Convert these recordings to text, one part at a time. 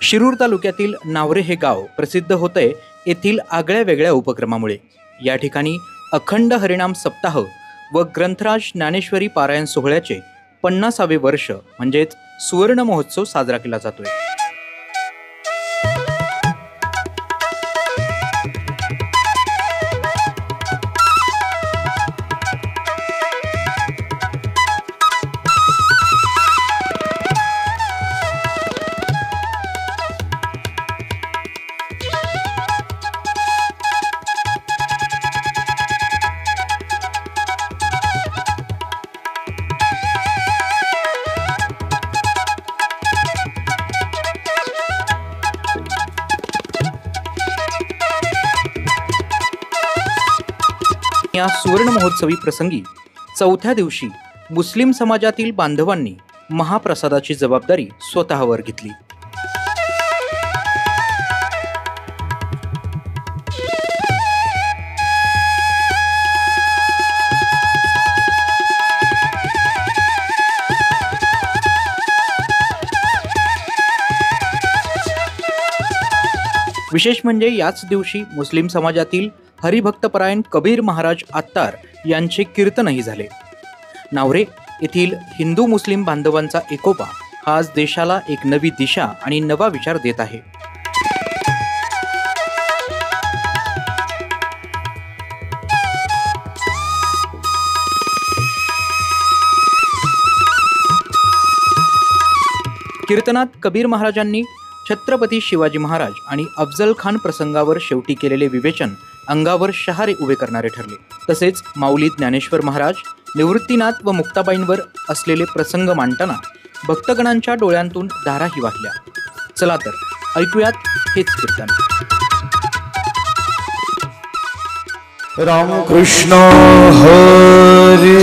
शिरूर तालुक्यातील नावरे हे गाव प्रसिद्ध होतंय येथील आगळ्या वेगळ्या उपक्रमामुळे। या ठिकाणी अखंड हरिनाम सप्ताह व ग्रंथराज ज्ञानेश्वरी पारायण सोहळ्याचे 50वे वर्ष म्हणजेच सुवर्ण महोत्सव साजरा केला जातोय। या सुवर्ण महोत्सवी प्रसंगी चौथ्या दिवशी मुस्लिम समाजातील बांधवांनी महाप्रसादाची जबाबदारी स्वतःवर घेतली। विशेष म्हणजे याच दिवशी मुस्लिम समाजातील हरिभक्तपरायण कबीर महाराज आत्तार यांचे कीर्तनही झाले। नावरे येथील हिंदू मुस्लिम बांधवांचा एकोपा हा आज देशाला एक नवी दिशा आणि नवा विचार देत आहे। कीर्तनात कबीर महाराजांनी छत्रपती शिवाजी महाराज आणि अफजल खान प्रसंगावर शेवटी केलेले विवेचन अंगावर शहारे उभे करणारे ठरले। तसेच माऊली ज्ञानेश्वर महाराज, निवृत्तीनाथ व मुक्ताबाईंवर असलेले प्रसंग मांडताना भक्तगणांच्या डोळ्यांतून धाराही वाहल्या। चला तर ऐकूयात हेच कीर्तन। रामकृष्ण हरी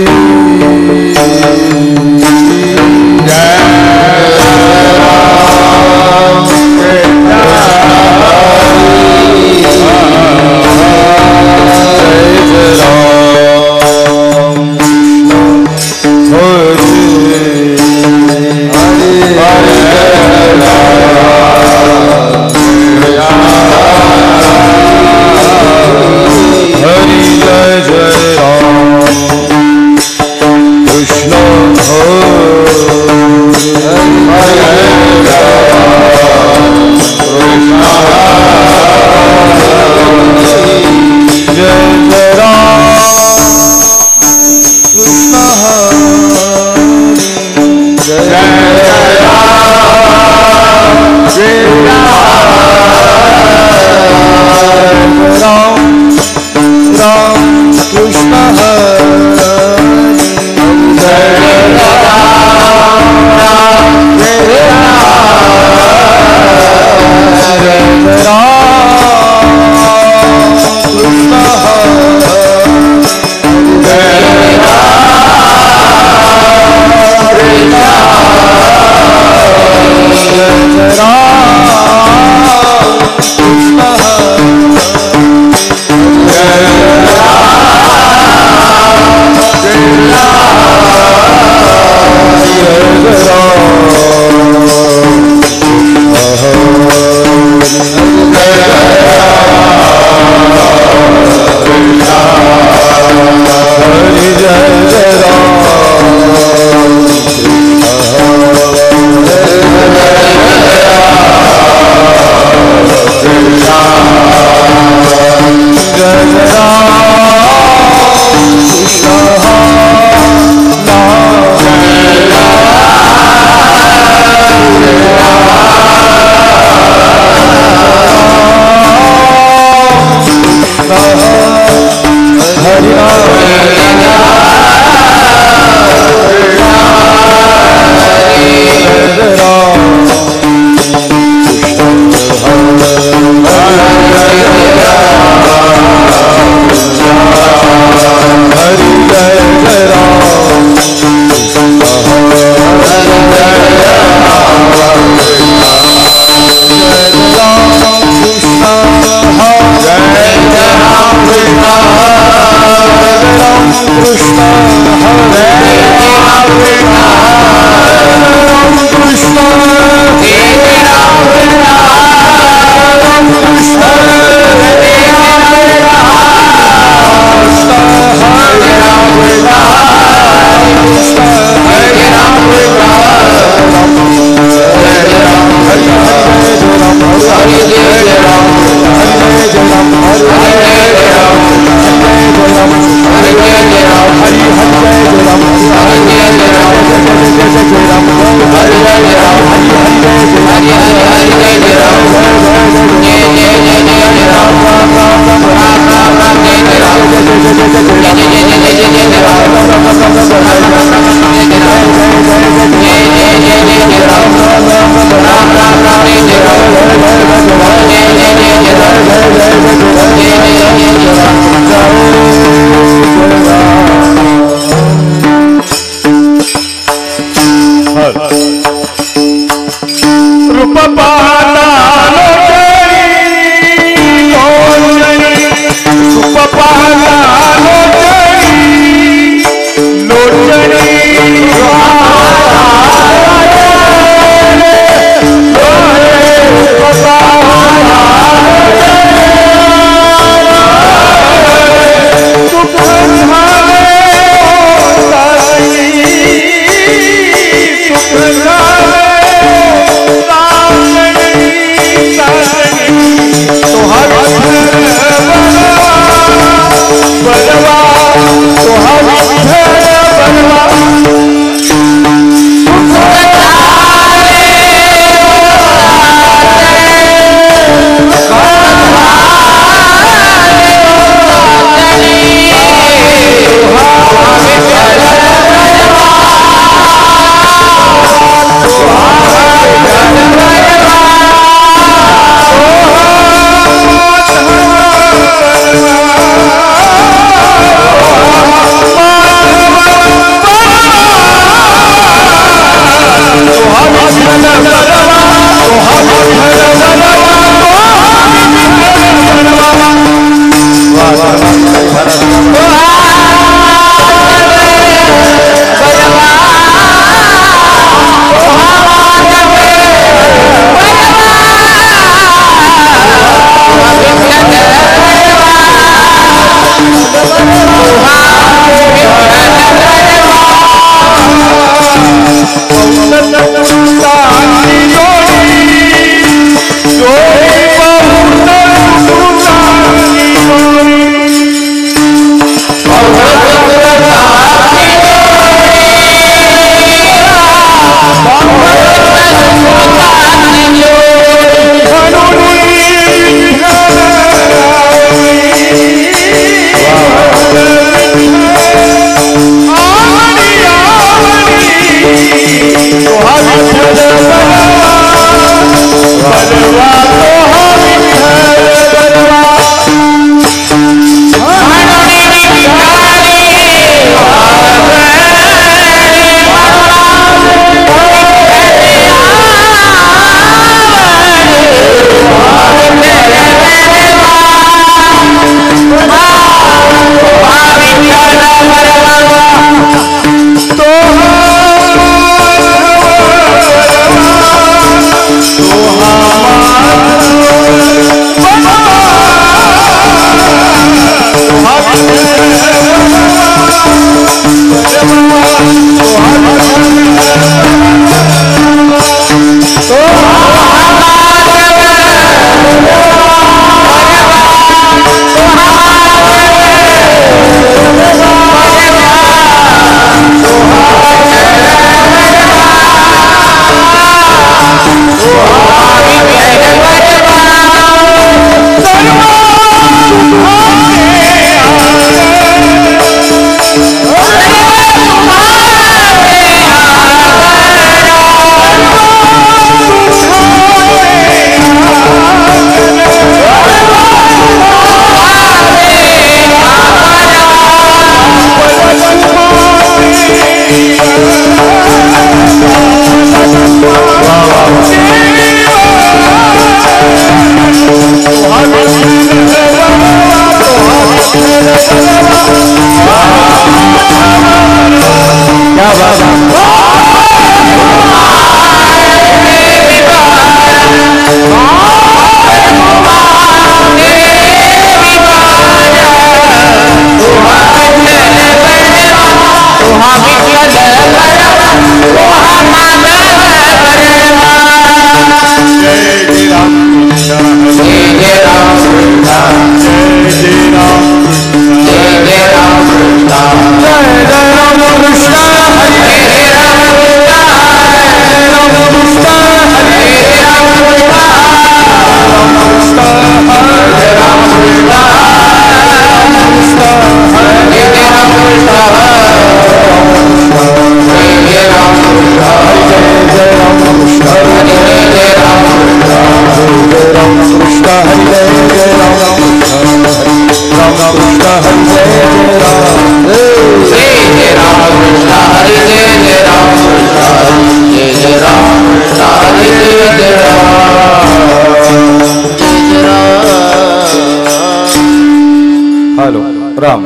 हॅलो राम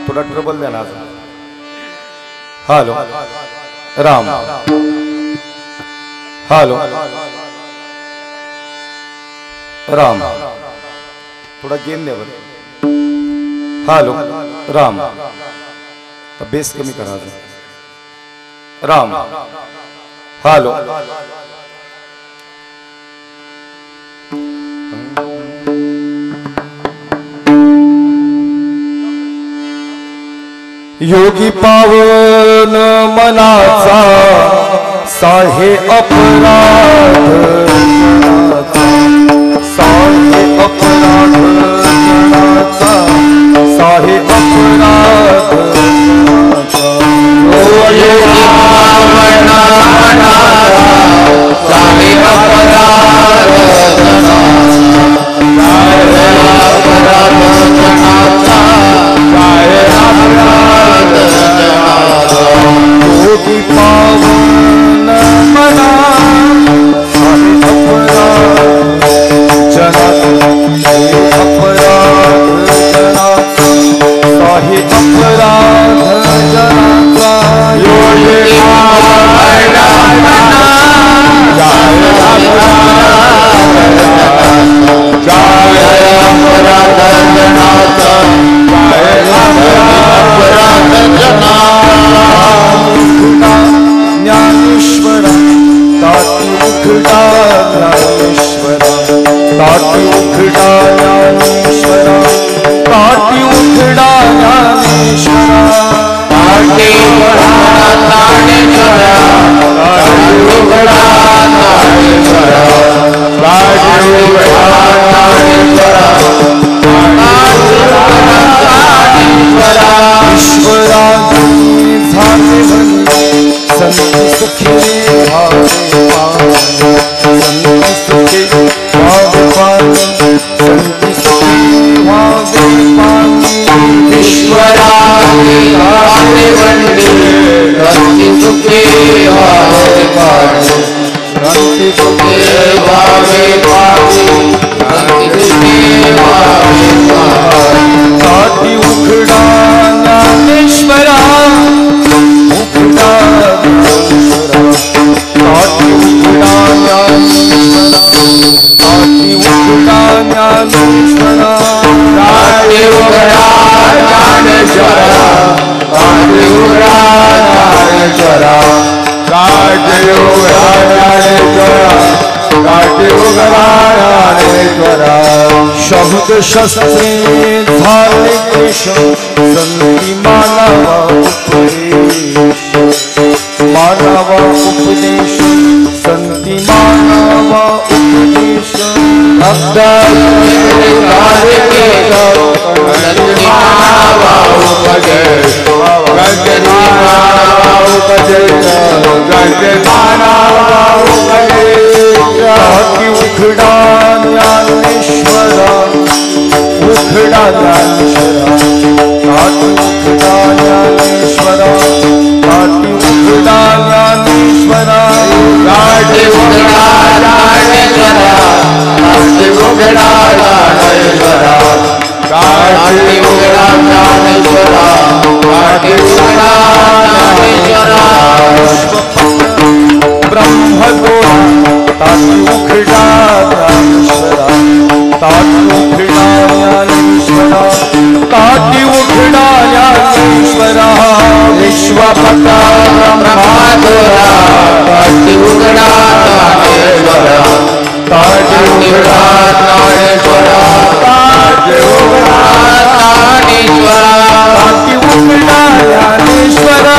थोडा ट्रबल द्या ना हॅलो राम हॅलो राम थोडा गेन द्या बरं हॅलो राम बेस कमी करा राम हॅलो योगी पावन मनाचा साहे अपराध साहे अपराध मनाचा साहे अपराध योगी पावन मनाचा साहे अपराध योगी पावन मना उघडा ज्ञानेश्वरा, ताटी उघडा ज्ञानेश्वरा, ताटी उघडा ज्ञानेश्वरा, ताटी उघडा ज्ञानेश्वरा, ताटी उघडा ज्ञानेश्वरा, ताटी उघडा ज्ञानेश्वरा, ईश्वरा झाले बंदी संती सुखी भावे पावन, संती सुखी भावे पावन, संती सुखी भावे पावन, ईश्वरा झाले बंदी संती सुखी भावे पावन, संती सुखी भावे पावन, संती सुखी भावे पावन, ताटी उघडा ज्ञानेश्वरा, उघडा ज्ञानेश्वरा, ताटी उघडा ज्ञानेश्वरा, ताटी उघडा ज्ञानेश्वरा, ताटी उघडा ज्ञानेश्वरा, ताटी उघडा ज्ञानेश्वरा, ताटी उघडा ज्ञानेश्वरा, ताटी उघडा ज्ञानेश्वरा, शब्द शस्त्रे झाले क्लेश, संती मानावा उपदेश, मानावा उपदेश, संती मानावा उपदेश, झाले क्लेश, संती मानावा उपदेश, गंगे मानावा उपदेश, गंगे मानावा उपदेश, ताटी उघडा ज्ञानेश्वरा, उघडा ज्ञानेश्वरा, ताटी उघडा ज्ञानेश्वरा, ताटी उघडा ज्ञानेश्वरा, ताटी उघडा ज्ञानेश्वरा, ताटी उघडा ज्ञानेश्वरा, ताटी उघडा ज्ञानेश्वरा, ताटी उघडा ज्ञानेश्वरा, ब्रह्मगोळा ताटी उघडा ज्ञानेश्वरा, ताटी उघडा ज्ञानेश्वरा, ताटी उघडा ज्ञानेश्वरा, विश्वपता ब्रह्मगोळा ताटी उघडा ज्ञानेश्वरा, ताटी उघडा ज्ञानेश्वरा, ताटी उघडा ज्ञानेश्वरा, ताटी उघडा ज्ञानेश्वरा,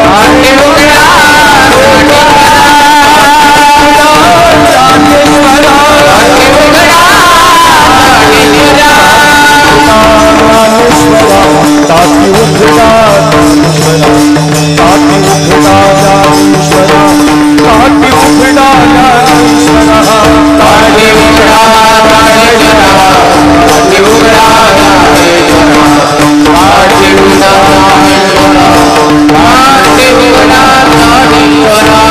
ताटी उघडा ताटी उघडा ज्ञानेश्वरा, ताटी उघडा ज्ञानेश्वरा, ताटी उघडा ज्ञानेश्वरा, ताटी उघडा ज्ञानेश्वरा, ताटी उघडा ज्ञानेश्वरा, ताटी उघडा ज्ञानेश्वरा, ताटी उघडा ज्ञानेश्वरा,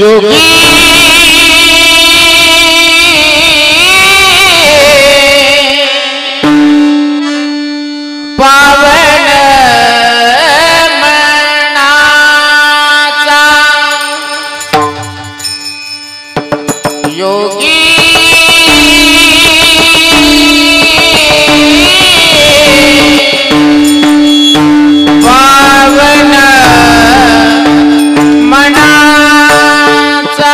योगी पावन मनाचा योगी पावन मनाचा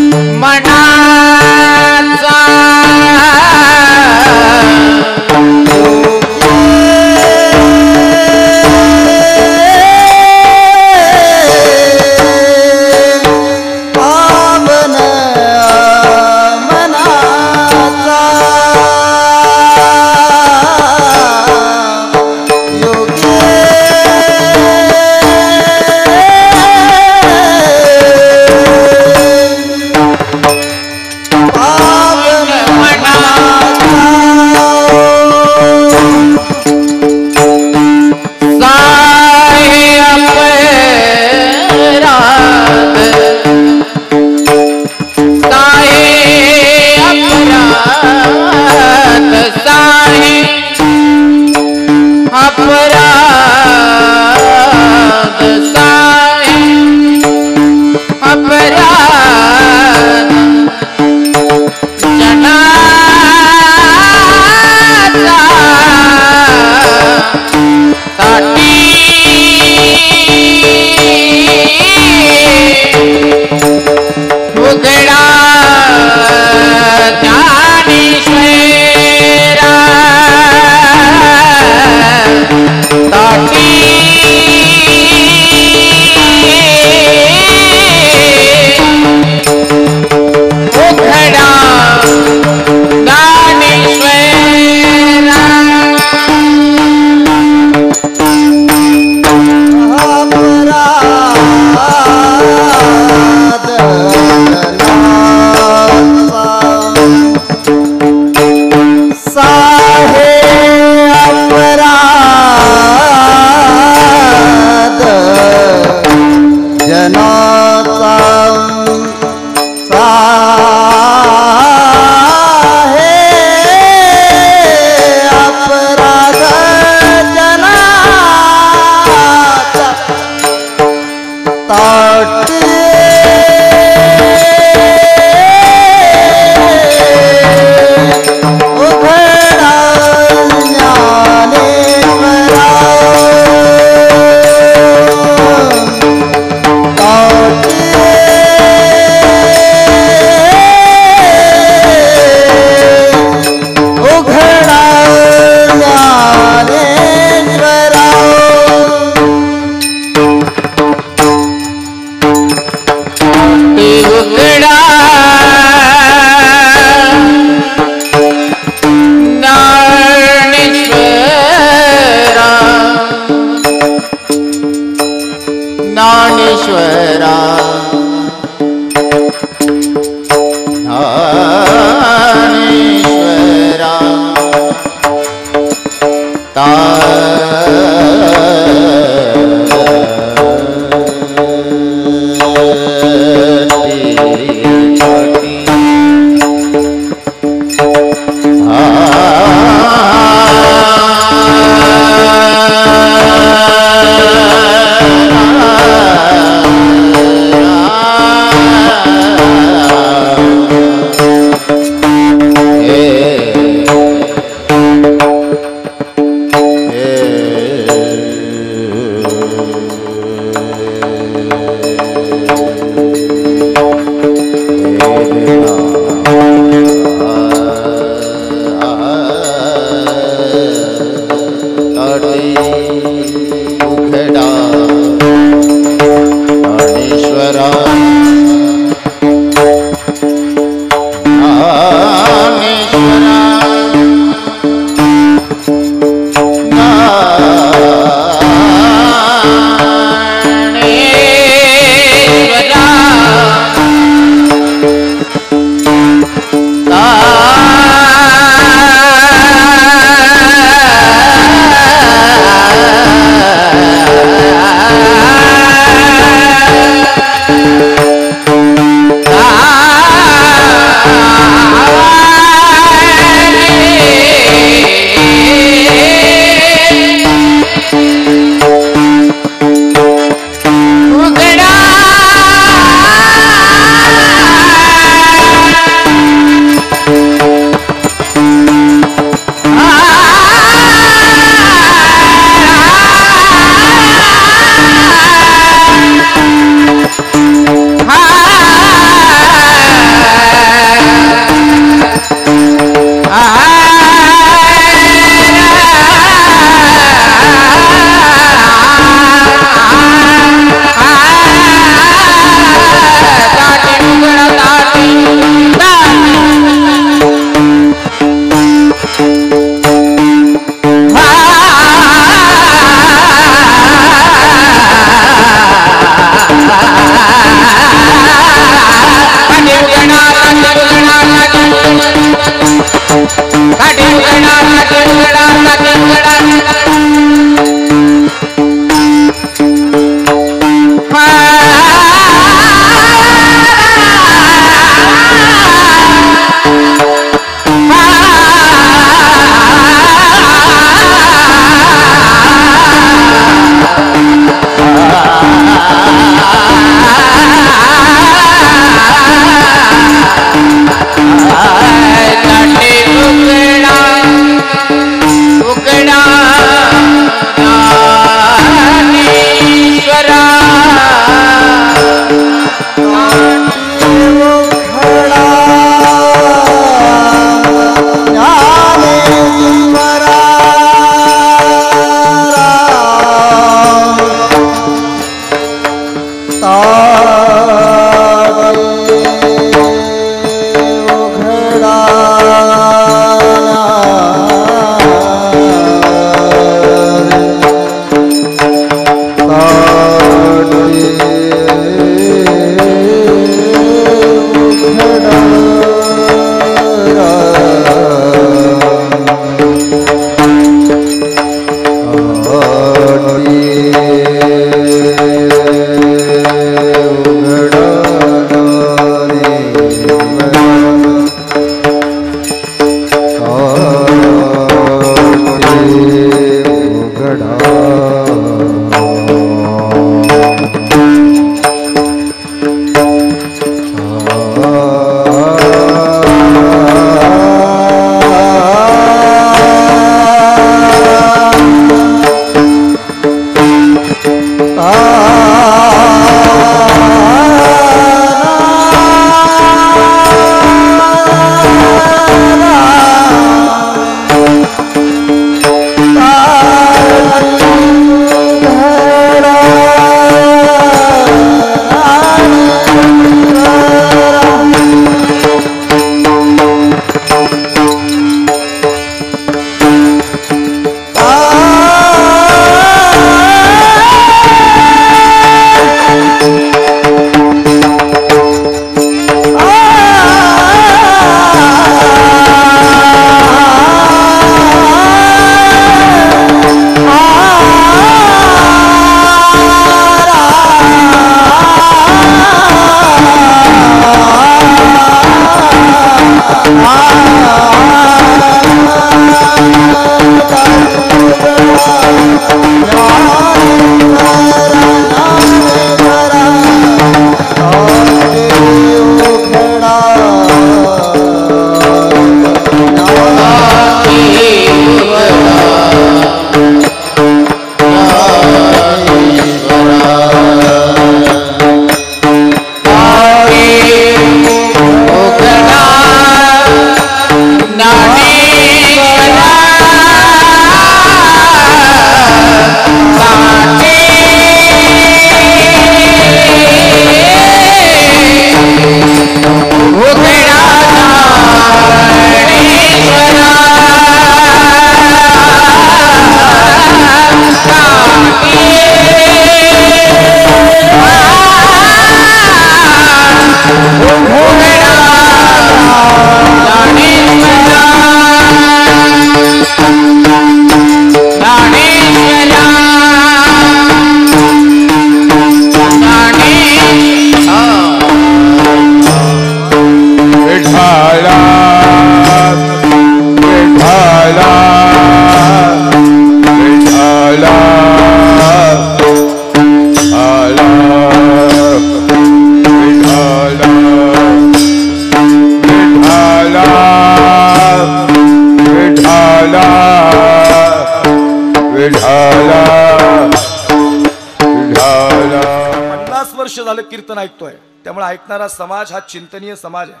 वर्ष झालं कीर्तन ऐकतोय, त्यामुळे ऐकणारा समाज हा चिंतनीय समाज आहे.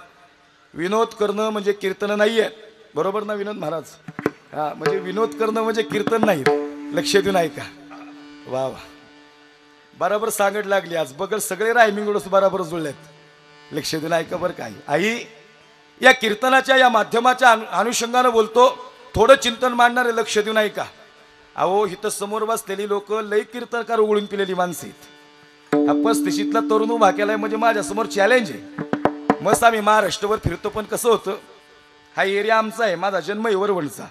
विनोद करणं म्हणजे कीर्तन नाही आहे, बरोबर ना विनोद महाराज? हा, म्हणजे विनोद करणं म्हणजे कीर्तन नाही. लक्ष देऊन ऐका. वा वा, बरोबर सांगत लागली आज. बघ सगळे रायमिंग बरोबर जुळलेत. लक्ष देऊन ऐका बरं. काय आई या कीर्तनाच्या या माध्यमाच्या अनुषंगानं बोलतो, थोडं चिंतन मांडणारे लक्ष देऊन ऐका. अहो इथं समोर बसलेली लोक लई कीर्तनकार उघडून पिलेली माणसं आहेत. हा 35ला तरुण उभा केलाय म्हणजे माझ्यासमोर चॅलेंज आहे. मस्त आम्ही महाराष्ट्रभर फिरतो, पण कसं होतं, हा एरिया आमचा आहे, माझा जन्म आहे वरवणचा,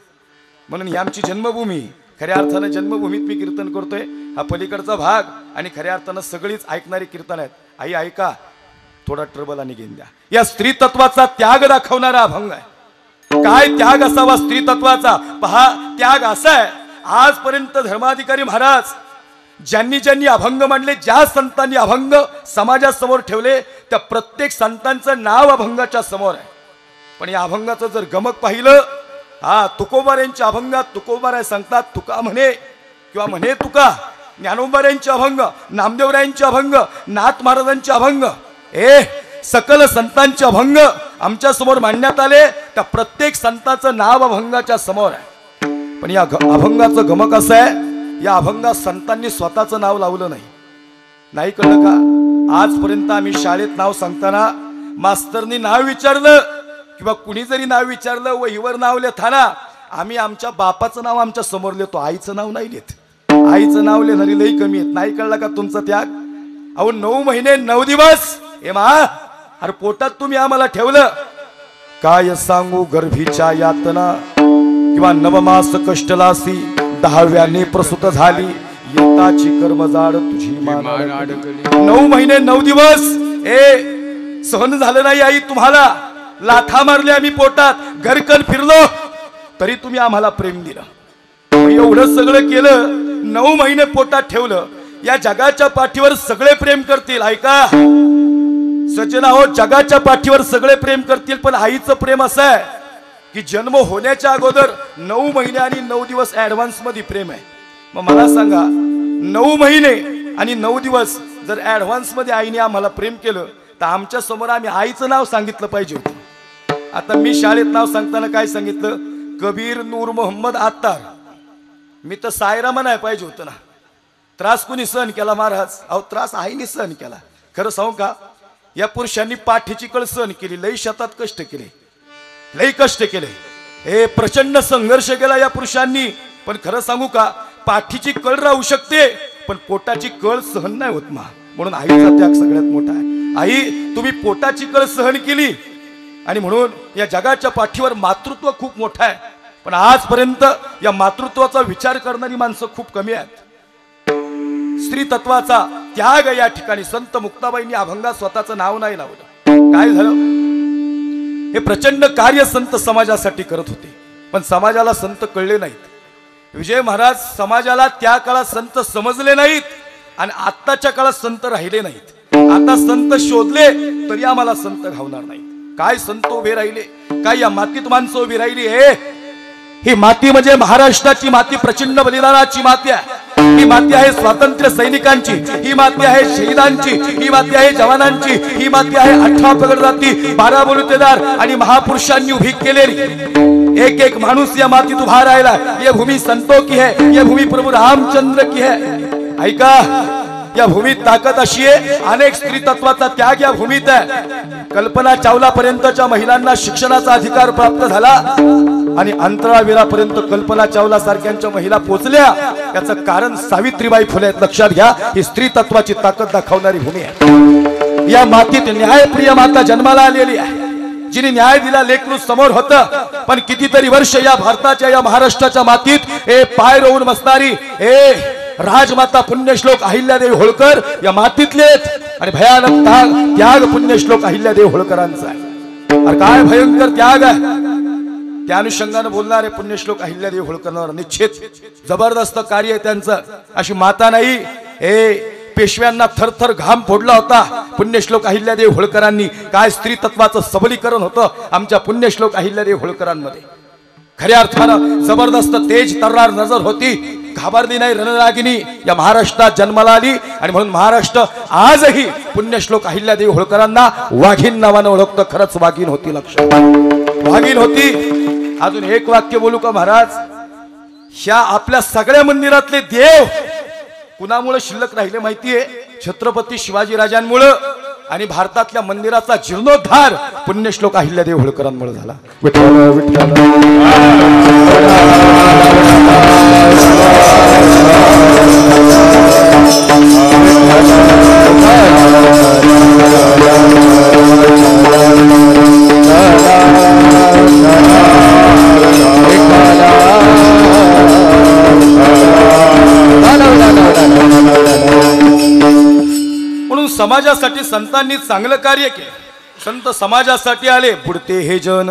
म्हणून ही आमची जन्मभूमी. खऱ्या अर्थानं जन्मभूमीत मी कीर्तन करतोय. हा पलीकडचा भाग आणि खऱ्या अर्थानं सगळीच ऐकणारी कीर्तन आहेत. आई ऐका, थोडा ट्रबल आणि घेऊन द्या. या स्त्री तत्वाचा त्याग दाखवणारा अभंग आहे. काय त्याग असावा स्त्री तत्वाचा? पहा, त्याग असा आहे, आजपर्यंत धर्माधिकारी महाराज ज्यांनी ज्यांनी अभंग मांडले, ज्या संतांनी अभंग समाजासमोर ठेवले, त्या प्रत्येक संतांचं नाव अभंगाच्या समोर आहे. पण या अभंगाचं जर गमक पाहिलं, हा तुकोबाऱ्यांच्या अभंगात तुकोबाराय सांगतात तुका म्हणे किंवा म्हणे तुका. ज्ञानोबाऱ्यांचे अभंग, नामदेवरायांचे अभंग, नाथ महाराजांचे अभंग, सकल संतांचे अभंग आमच्या समोर मांडण्यात आले. त्या प्रत्येक संतांचं नाव अभंगाच्या समोर आहे. पण या अभंगाचं गमक असं आहे, या अभंगात संतांनी स्वतःचं नाव लावलं नाही. नाही कळलं का? आजपर्यंत आम्ही शाळेत नाव सांगताना मास्तरनी नाव विचारलं किंवा कुणी जरी नाव विचारलं, वहीवर नाव लिहिताना आम्ही आमच्या बापाचं नाव आमच्या समोर लिहितो, आईचं नाव नाही लिहित. आईचं नाव लिहिणारी लई कमी आहेत. नाही कळलं का तुमचा त्याग? अहो 9 महिने 9 दिवस हे मा, अरे पोटात तुम्ही आम्हाला ठेवलं. काय सांगू गर्भीच्या यातना, किंवा नवमास कष्टलासी, 10व्याने प्रसूत झाली, येताची कर्मजाड तुझी मान अडकली. 9 महिने 9 दिवस सहन झालं नाही आई तुम्हाला. लाथा मारल्या आम्ही पोटात, घरकन फिरलो, तरी तुम्ही आम्हाला प्रेम दिलं. एवढं सगळं केलं, 9 महिने पोटात ठेवलं. या जगाच्या पाठीवर सगळे प्रेम करतील. ऐका सज्जन हो, जगाच्या पाठीवर सगळे प्रेम करतील, पण आईचं प्रेम असं आहे की जन्म होण्याच्या अगोदर 9 महिने आणि 9 दिवस ऍडव्हान्स मध्ये प्रेम आहे. मग मला सांगा, 9 महिने आणि 9 दिवस जर ऍडव्हान्स मध्ये आईने आम्हाला प्रेम केलं, तर आमच्या समोर आम्ही आईचं नाव सांगितलं पाहिजे होतं. आता मी शाळेत नाव सांगताना काय सांगितलं? कबीर नूर मोहम्मद आत्तार. मी तर सायरा म्हणाय पाहिजे होतं ना. त्रास कुणी सहन केला महाराज? अहो त्रास आईने सहन केला. खरं सांगू का, या पुरुषांनी पाठीची कळ सहन केली, लई शेतात कष्ट केले, लई कष्ट केले, प्रचंड संघर्ष केला या पुरुषांनी. पण खरं सांगू का, पाठीची कळ राहू शकते, पण पोटाची कळ सहन नाही होत मा. म्हणून आईचा त्याग सगळ्यात मोठा आहे. आई तुम्ही पोटाची कळ सहन केली, आणि म्हणून या जगाच्या पाठीवर मातृत्व खूप मोठं आहे. पण आजपर्यंत या मातृत्वाचा विचार करणारी माणसं खूप कमी आहेत. स्त्री तत्वाचा त्याग या ठिकाणी संत मुक्ताबाईंनी अभंगात स्वतःचं नाव नाही लावलं. काय झालं? हे प्रचंड कार्य संत समाजासाठी करत होते, पण समाजाला संत कळले नाहीत. विजय महाराज समाजाला त्या काळात संत समजले नाहीत, आणि आत्ताच्या काळात संत राहिले नाहीत. आता संत शोधले तरी आम्हाला संत घावणार नाहीत. काय संत उभे राहिले, काय या मातीत माणसं उभी राहिली. ही माती म्हणजे महाराष्ट्राची माती, प्रचंड बलिदानाची माती आहे. ही माती आहे स्वातंत्र्य सैनिकांची, ही माती आहे शहीदांची, ही माती आहे जवानांची, ही माती आहे 18 पगड जाती, 12 बलुतेदार आणि महापुरुषांनी उभी केलेली. एक एक माणूस या मातीत उभा राहिला. ये भूमी संतों की है, ये भूमी प्रभू रामचंद्र की है. ऐका, या भूमीत ताकद अशी आहे, अनेक स्त्री तत्वाचा त्याग या भूमीत आहे. कल्पना चावला पर्यंतच्या महिलांना शिक्षणाचा अधिकार प्राप्त झाला, आणि अंतराळवीरापर्यंत कल्पना चावला सारख्यांच्या महिला पोहोचल्या. याचं कारण सावित्रीबाई फुले आहेत. लक्षात घ्या, ही स्त्री तत्वाची ताकद दाखवणारी भूमी आहे. या मातीत न्यायप्रिय माता जन्माला आलेली आहे, जिने न्याय दिला. लेकरू समोर होतं, पण कितीतरी वर्ष या भारताच्या या महाराष्ट्राच्या मातीत पाय रोवून बसणारी राजमाता पुण्यश्लोक अहिल्यादेवी होळकर या मातीतले, आणि भयानक त्याग पुण्यश्लोक अहिल्यादेवी होळकरांचा आहे. अरे काय भयंकर त्याग आहे. त्या अनुषंगानं बोलणारे पुण्यश्लोक अहिल्यादेवी होळकरांवर निश्चित जबरदस्त कार्य आहे त्यांचं. अशी माता नाही. पेशव्यांना थरथर घाम फोडला होता पुण्यश्लोक अहिल्यादेवी होळकरांनी. काय स्त्री तत्वाचं सबलीकरण होतं आमच्या पुण्यश्लोक अहिल्यादेवी होळकरांमध्ये. खऱ्या अर्थानं जबरदस्त तेज तर्रार नजर होती. घाबरली नाही रणरागिणी या महाराष्ट्रात जन्माला आली आणि म्हणून महाराष्ट्र आजही पुण्यश्लोक अहिल्यादेवी होळकरांना वाघीण नावानं ओळखतं. खरंच वाघीण होती, लक्षात वाघीण होती. अजून एक वाक्य बोलू का महाराज? ह्या आपल्या सगळ्या मंदिरातले देव कुणामुळे शिल्लक राहिले माहितीये? छत्रपती शिवाजी राजांमुळे. आणि भारतातल्या मंदिराचा जीर्णोद्धार पुण्यश्लोक अहिल्यादेवी होळकरांमुळे झाला. विठ्ठल विठ्ठल म्हणून समाजासाठी संतांनी चांगलं कार्य केलं. संत समाजासाठी आले. बुडते हे जन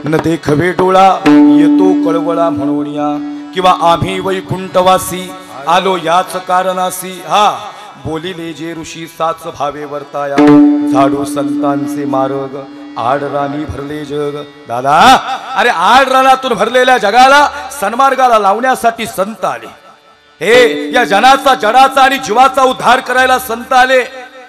न देखवे डोळा, येतो कळवळा म्हणून या, किंवा आम्ही वैकुंठवासी आलो याच कारणासी. हा बोलिले जे ऋषी साच भावे वर्ताया, झाडू संतांचे मार्ग आडराणी भरले जग. दादा, अरे आडरानातून भरलेल्या जगाला सन्मार्गाला लावण्यासाठी संत आले. हे या जनाचा जडाचा आणि जीवाचा उद्धार करायला संत आले.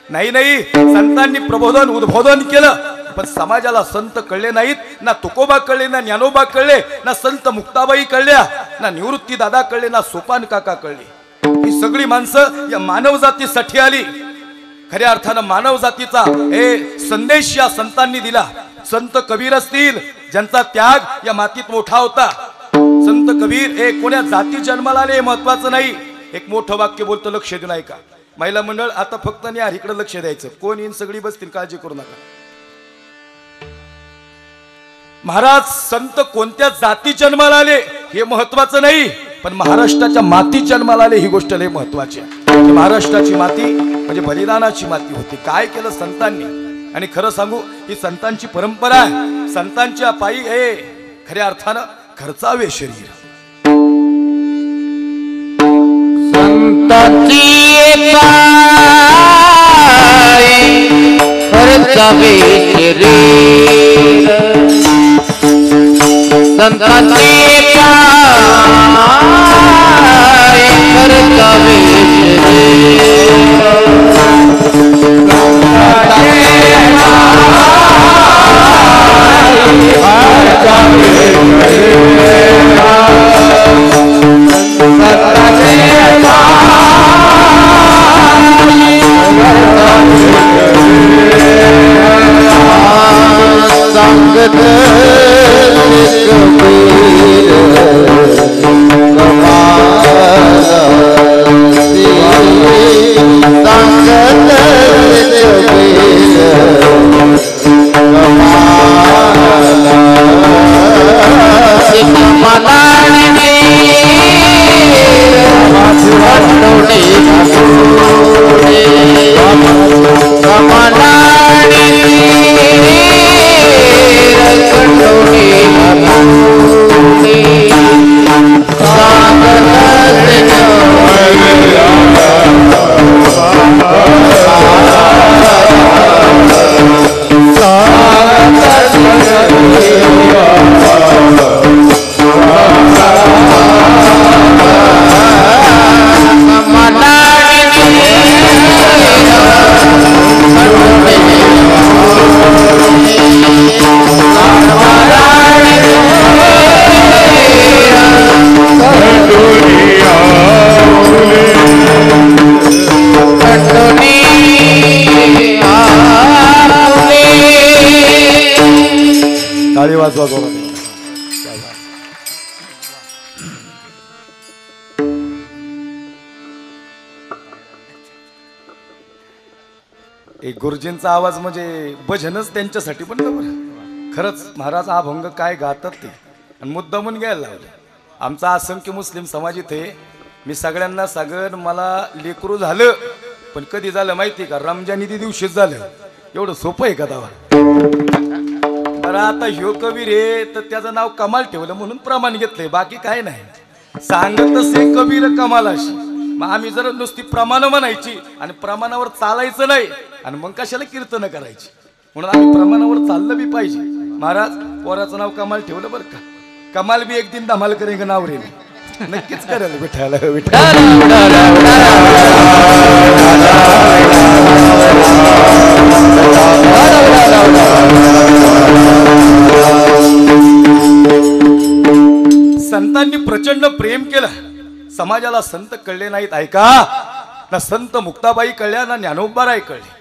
नाही नाही, संतांनी प्रबोधन उद्बोधन केलं, पण समाजाला संत कळले नाहीत. ना तुकोबा कळले, ना ज्ञानोबा कळले, ना संत मुक्ताबाई कळल्या, ना निवृत्ती दादा कळले, ना सोपान काका कळले. ही सगळी माणसं या मानव जातीसाठी आली. खऱ्या अर्थानं मानव जातीचा हे संदेश या संतांनी दिला. संत कबीर असतील, ज्यांचा त्याग या मातीत मोठा होता. संत कबीर हे कोण्या जाती जन्माला आले हे महत्वाचं नाही. एक मोठं वाक्य बोलतो, लक्ष देऊन ऐका. महिला मंडळ आता फक्त नाही इकडे लक्ष द्यायचं. कोण येईन सगळी बसतील, काळजी करू नका. महाराज, संत कोणत्या जाती जन्माला आले हे महत्वाचं नाही, पण महाराष्ट्राच्या माती जन्माला आले ही गोष्ट लय महत्वाची आहे. महाराष्ट्राची माती म्हणजे बलिदानाची माती होती. काय केलं संतांनी? आणि खरं सांगू, ही संतांची परंपरा आहे. संतांच्या पायी हे खऱ्या अर्थानं खर्चावे शरीर. संतांची पायी खर्चावे शरीर, संतांची पायी खर्चावे एक गुरुजींचा आवाज म्हणजे भजनच त्यांच्यासाठी पण बरं. खरंच महाराज हा भंग काय गातात ते, आणि मुद्दामून घ्यायला लावले. आमचा असंख्य मुस्लिम समाज इथे. मी सगळ्यांना सांगन, मला लेकरू झालं पण कधी झालं माहिती का? रमजान ईदी दिवशीच झालं. एवढं सोपं आहे का दावा? बरं, आता ह्यो कबीर आहे तर त्याचं नाव कमाल ठेवलं म्हणून प्रमाण घेतलंय, बाकी काय नाही. सांगतच आहे कबीर कमाल अशी. मग आम्ही जर नुसती प्रमाण म्हणायची आणि प्रमाणावर चालायचं नाही, आणि मग कशाला कीर्तन करायची? म्हणून आम्ही प्रमाणावर चाललं बी पाहिजे. महाराज पोराचं नाव कमाल ठेवलं बरं का. कमाल बी एक दिन धमाल करेंगे नाव रे. नक्कीच करेल विठ्ठल विठ्ठल. विठाला संतांनी प्रचंड प्रेम केलं. समाजाला संत कळले नाहीत ऐका. ना संत मुक्ताबाई कळल्या ना ज्ञानोबाराय कळले.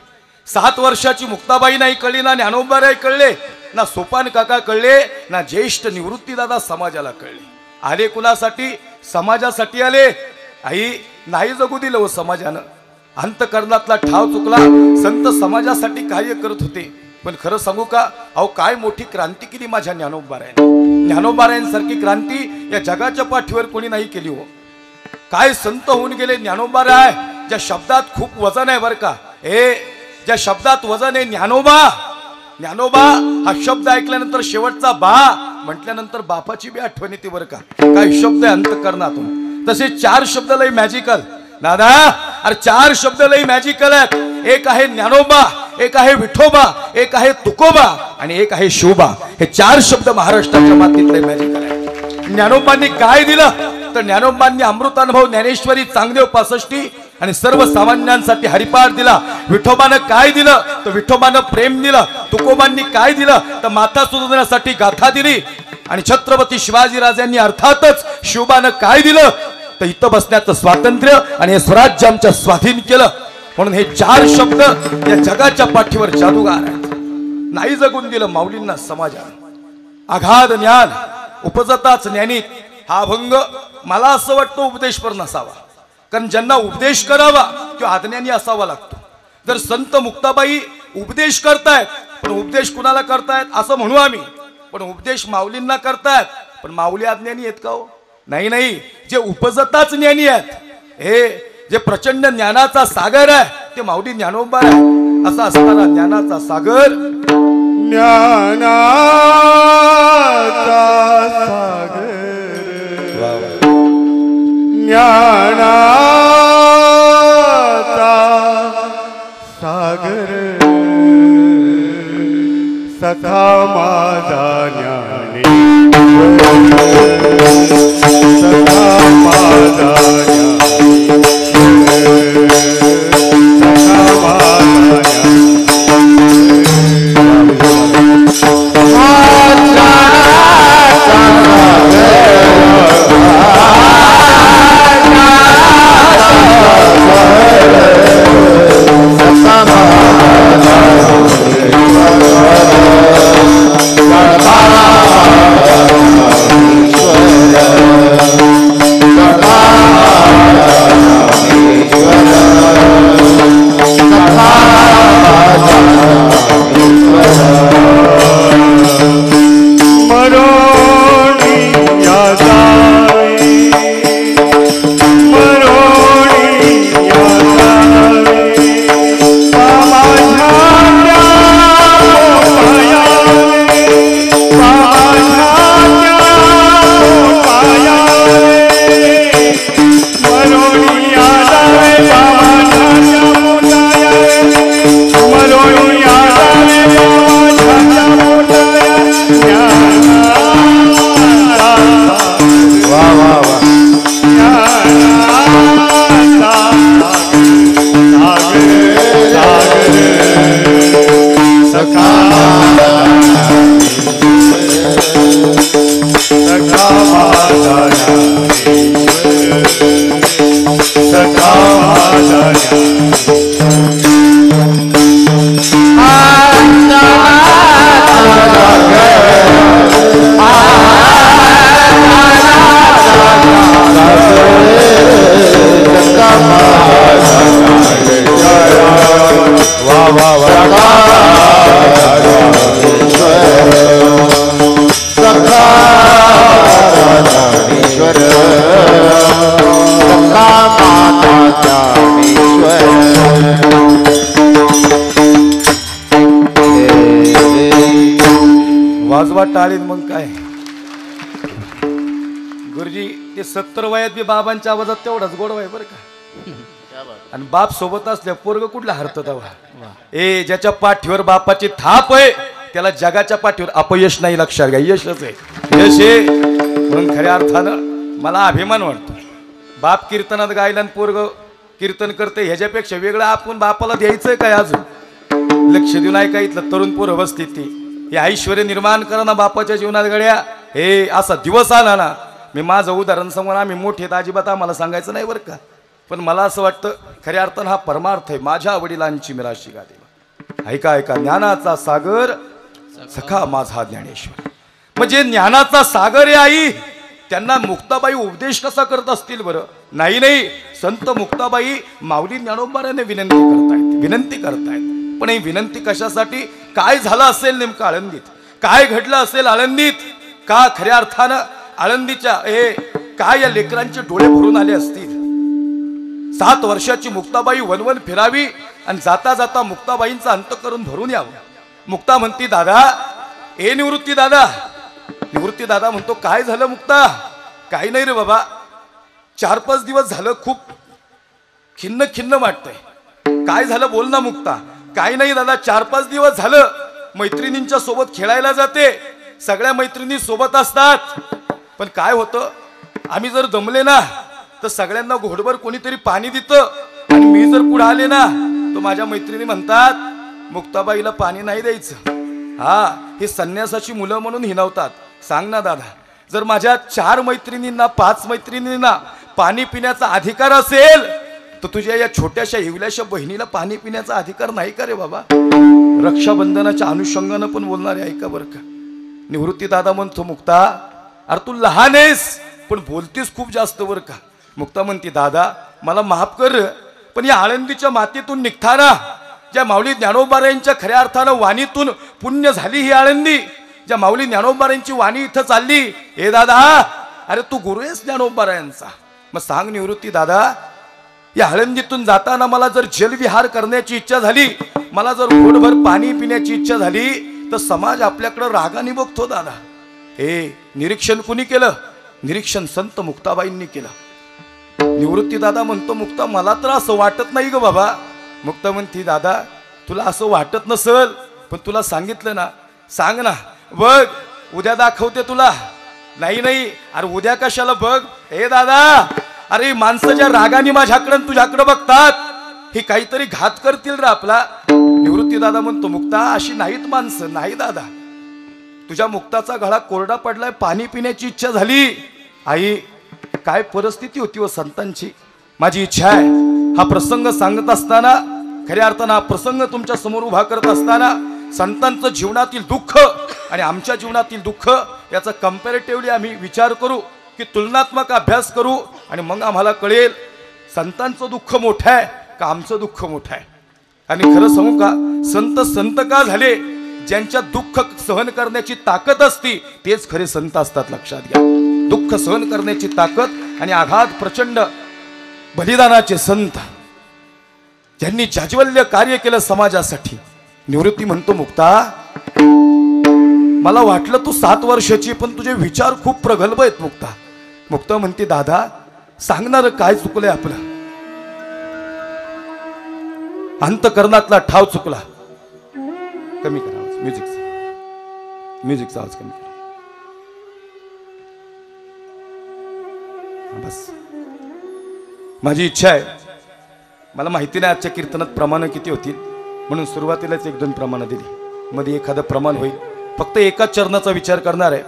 7 वर्षाची मुक्ताबाई नाही कळली ना ज्ञानोबाराय कळले ना सोपान काका कळले ना ज्येष्ठ निवृत्तीदादा समाजाला कळले. आले कुणासाठी? समाजासाठी आले. आई नाही जगू दिलं हो समाजानं. अंतकरणातला ठाव चुकला. संत समाजासाठी कार्य करत होते. पण खरं सांगू का अहो काय मोठी क्रांती केली माझ्या ज्ञानोबारायने. ज्ञानोबारायांसारखी क्रांती या जगाच्या पाठीवर कोणी नाही केली हो. काय संत होऊन गेले ज्ञानोबाराय. ज्या शब्दात खूप वजन आहे बरं का. ज्या शब्दात वजन आहे ज्ञानोबा. ज्ञानोबा हा शब्द ऐकल्यानंतर शेवटचा बा म्हटल्यानंतर बापाची बी आठवण येते बरं का. काय शब्द आहे अंतकरणातून. तसे 4 शब्द लय मॅजिकल दादा. अरे 4 शब्द लय मॅजिकल आहेत. एक आहे ज्ञानोबा, एक आहे विठोबा, एक आहे तुकोबा आणि एक आहे शिवबा. हे 4 शब्द महाराष्ट्राच्या मातीत लय मॅजिकल आहे. ज्ञानोबांनी काय दिलं तर ज्ञानोबांनी अमृतानुभव ज्ञानेश्वरी चांगदेव 65 आणि सर्वसामान्यांसाठी हरिपाठ दिला. विठोबानं काय दिलं तर विठोबानं प्रेम दिलं. तुकोबांनी काय दिलं तर माता सुधारण्यासाठी गाथा दिली. आणि छत्रपती शिवाजीराजांनी अर्थातच शिवबानं काय दिलं तर इथं बसण्याचं स्वातंत्र्य आणि हे स्वराज्य आमच्या स्वाधीन केलं. म्हणून हे 4 शब्द या जगाच्या पाठीवर जादूगार आहेत. नाही जगून दिलं माऊलींना समाजानं. अगाध ज्ञान उपजताच ज्ञानीत हा अभंग मला असं वाटतं उपदेशपर नसावा. कारण ज्यांना उपदेश करावा तो अज्ञानी असावा लागतो. जर संत मुक्ताबाई उपदेश करतायत पण उपदेश कुणाला करतायत असं म्हणू आम्ही. पण उपदेश माऊलींना करतायत पण माऊली अज्ञानी आहेत का हो? नाही नाही. जे उपजताच ज्ञानी आहेत. हे जे प्रचंड ज्ञानाचा सागर आहे ते माऊली ज्ञानोबा आहे. असा असताना ज्ञानाचा सागर ज्ञानाचा सागर ज्ञानाचा सागर सखा माझा ज्ञानी सखा माझा वाजवा टाळीत मग काय गुरुजी. ते 70 वयात बी बाबांच्या आवाजात तेवढाच गोडवा आहे बरं का. आणि बाप सोबत असल्या पोरग कुठला हरत तेव्हा. ज्याच्या पाठीवर बापाची थाप आहे त्याला जगाच्या पाठीवर अपयश नाही. लक्षात घ्या यशच आहे. यश आहे म्हणून खऱ्या अर्थानं मला अभिमान वाटतो. बाप कीर्तनात गायला आणि पोरग कीर्तन करते ह्याच्यापेक्षा वेगळं आपण बापाला द्यायचंय काय अजून. लक्ष देऊन ऐकायचं तरुण पोरं बसतील ती हे ऐश्वर्य निर्माण करा ना बापाच्या जीवनात गड्या. हे असा दिवस आला ना, मी माझं उदाहरण समोर आम्ही मोठे तर अजिबात आम्हाला सांगायचं नाही बरं का, पण मला असं वाटतं खऱ्या अर्थानं हा परमार्थ आहे. माझ्या वडिलांची मिराशी गादी ऐका ऐका, ज्ञानाचा सागर सखा माझा ज्ञानेश्वर. म्हणजे ज्ञानाचा सागर आहे आई. त्यांना मुक्ताबाई उपदेश कसा करत असतील बरं. नाही नाही, संत मुक्ताबाई माऊली ज्ञानोबाराने विनंती करतायत. पण ही विनंती कशासाठी, काय झालं असेल नेमकं आळंदीत, काय घडलं असेल आळंदीत, का खऱ्या अर्थानं आळंदीच्या हे काय या लेकरांचे डोळे भरून आले असतील. 7 वर्षाची मुक्ताबाई वनवन फिरावी आणि जाता जाता मुक्ताबाईंचं अंतःकरण भरून यावं. मुक्ता म्हणती दादा, ए निवृत्ती दादा. निवृत्ती दादा म्हणतो काय झालं मुक्ता. काही नाही रे बाबा, 4-5 दिवस झालं खूप खिन्न खिन्न वाटतंय. काय झालं बोल ना मुक्ता. काही नाही दादा, 4-5 दिवस झालं मैत्रिणींच्या सोबत खेळायला जाते, सगळ्या मैत्रिणी सोबत असतात, पण काय होतं आम्ही जर दमले ना तर सगळ्यांना घोडभर कोणीतरी पाणी देतं आणि मी जर पुढे आले ना तर माझ्या मैत्रिणी म्हणतात मुक्ताबाईला पाणी नाही द्यायचं. हा, हे संन्यासाची मुलं म्हणून हिनवतात. सांग ना दादा, जर माझ्या 4 मैत्रिणींना 5 मैत्रिणींना पाणी पिण्याचा अधिकार असेल तर तुझ्या या छोट्याशा हिवल्याशा बहिणीला पाणी पिण्याचा अधिकार नाही का रे बाबा. रक्षाबंधनाच्या अनुषंगानं पण बोलणार आहे ऐका बरं का. निवृत्ती दादा म्हणतो मुक्ता अरे तू लहान आहेस पण बोलतीस खूप जास्त बरं का. मुक्ता म्हणती दादा मला माफ कर, पण या आळंदीच्या मातीतून निघताना ज्या माऊली ज्ञानोबारायांच्या खऱ्या अर्थानं वाणीतून पुण्य झाली ही आळंदी, ज्या माऊली ज्ञानोबारायांची वाणी इथं चालली, हे दादा अरे तू गुरु आहेस ज्ञानोबारायांचा. मग सांग निवृत्ती दादा, या आळंदीतून जाताना मला जर जलविहार करण्याची इच्छा झाली, मला जर घोडभर पाणी पिण्याची इच्छा झाली तर समाज आपल्याकडे रागाने बघतो दादा. हे निरीक्षण कुणी केलं, निरीक्षण संत मुक्ताबाईंनी केलं. निवृत्ती दादा म्हणतो मुक्ता मला तर असं वाटत नाही ग बाबा. मुक्ता म्हणती दादा तुला असं वाटत नसल, पण तुला सांगितलं ना, सांग ना, बघ उद्या दाखवते तुला. नाही नाही अरे उद्या कशाला बघ. हे दादा अरे माणसं ज्या रागाने माझ्याकडे तुझ्याकडे बघतात हे काहीतरी घात करतील रे आपला. निवृत्ती दादा म्हणतो मुक्ता अशी नाहीत माणसं. नाही दादा, तुझ्या मुक्ताचा गळा कोरडा पडलाय, पाणी पिण्याची इच्छा झाली. आई काय परिस्थिती होती व संतांची. माझी इच्छा आहे हा प्रसंग सांगत असताना, खऱ्या अर्थानं हा प्रसंग तुमच्या समोर उभा करत असताना संतांचं जीवनातील दुःख आणि आमच्या जीवनातील दुःख याचा कंपॅरेटिव्हली आम्ही विचार करू, की तुलनात्मक अभ्यास करू, आणि मग आम्हाला कळेल संतांचं दुःख मोठं आहे का आमचं दुःख मोठं आहे. आणि खरं सांगू का, संत संत का झाले, ज्यांच्या दुःख सहन करण्याची ताकद असती तेच खरे संत असतात. लक्षात घ्या, दुःख सहन करण्याची ताकद आणि आघात प्रचंड बलिदानाचे संत, ज्यांनी जाज्वल्य कार्य केलं समाजासाठी. निवृत्ती म्हणतो मुक्ता मला वाटलं तू 7 वर्षाची, पण तुझे विचार खूप प्रगल्भ आहेत मुक्ता. मुक्ता म्हणते दादा सांगणार काय चुकलंय आपलं. अंतकरणातला ठाव चुकला. कमी करा म्युझिकचा आवाज कमी करा. बस माझी इच्छा आहे, मला माहिती नाही आजच्या कीर्तनात प्रमाण किती होतील, म्हणून सुरुवातीलाच 1-2 प्रमाणं दिली, मध्ये एखादं प्रमाण होईल. फक्त एका चरणाचा विचार करणार आहे.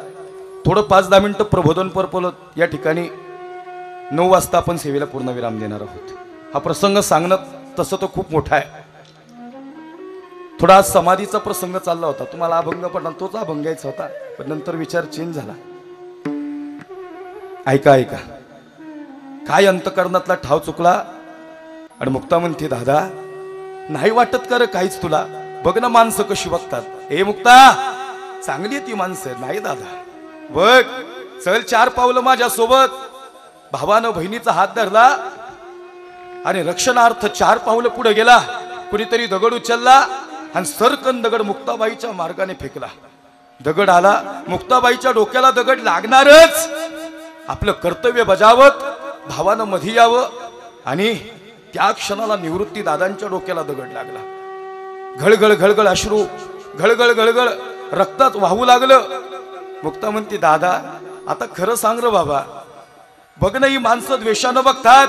थोडं 5-10 मिनिटं प्रबोधन परपवलं या ठिकाणी 9 वाजता आपण सेवेला पूर्णविराम देणार आहोत. हा प्रसंग सांगणं तसं तो खूप मोठा आहे. थोडा आज समाधीचा प्रसंग चालला होता, तुम्हाला अभंग पडला तोच अभंग घ्यायचा होता, पण नंतर विचार चेंज झाला. ऐका ऐका, काय अंतकरणातला ठाव चुकला. आणि मुक्ता म्हणते दादा नाही वाटत कर काहीच तुला, बघ ना माणसं कशी बघतात. हे मुक्ता चांगली ती माणसं. नाही दादा बघ, चल 4 पावलं माझ्या सोबत. भावानं बहिणीचा हात धरला आणि रक्षणार्थ 4 पावलं पुढे गेला. कुणीतरी दगड उचलला आणि सरकन दगड मुक्ताबाईच्या मार्गाने फेकला. दगड आला, मुक्ताबाईच्या डोक्याला दगड लागणारच. आपलं कर्तव्य बजावत भावानं मध्ये यावं, आणि त्या क्षणाला निवृत्ती दादांच्या डोक्याला दगड लागला. घळघळ घळघळ अश्रू, घळघळ घळघळ रक्तात वाहू लागलं. मुक्ता म्हणती दादा आता खरं सांग रे बाबा, बघ ना, ही माणसं द्वेषानं बघतात.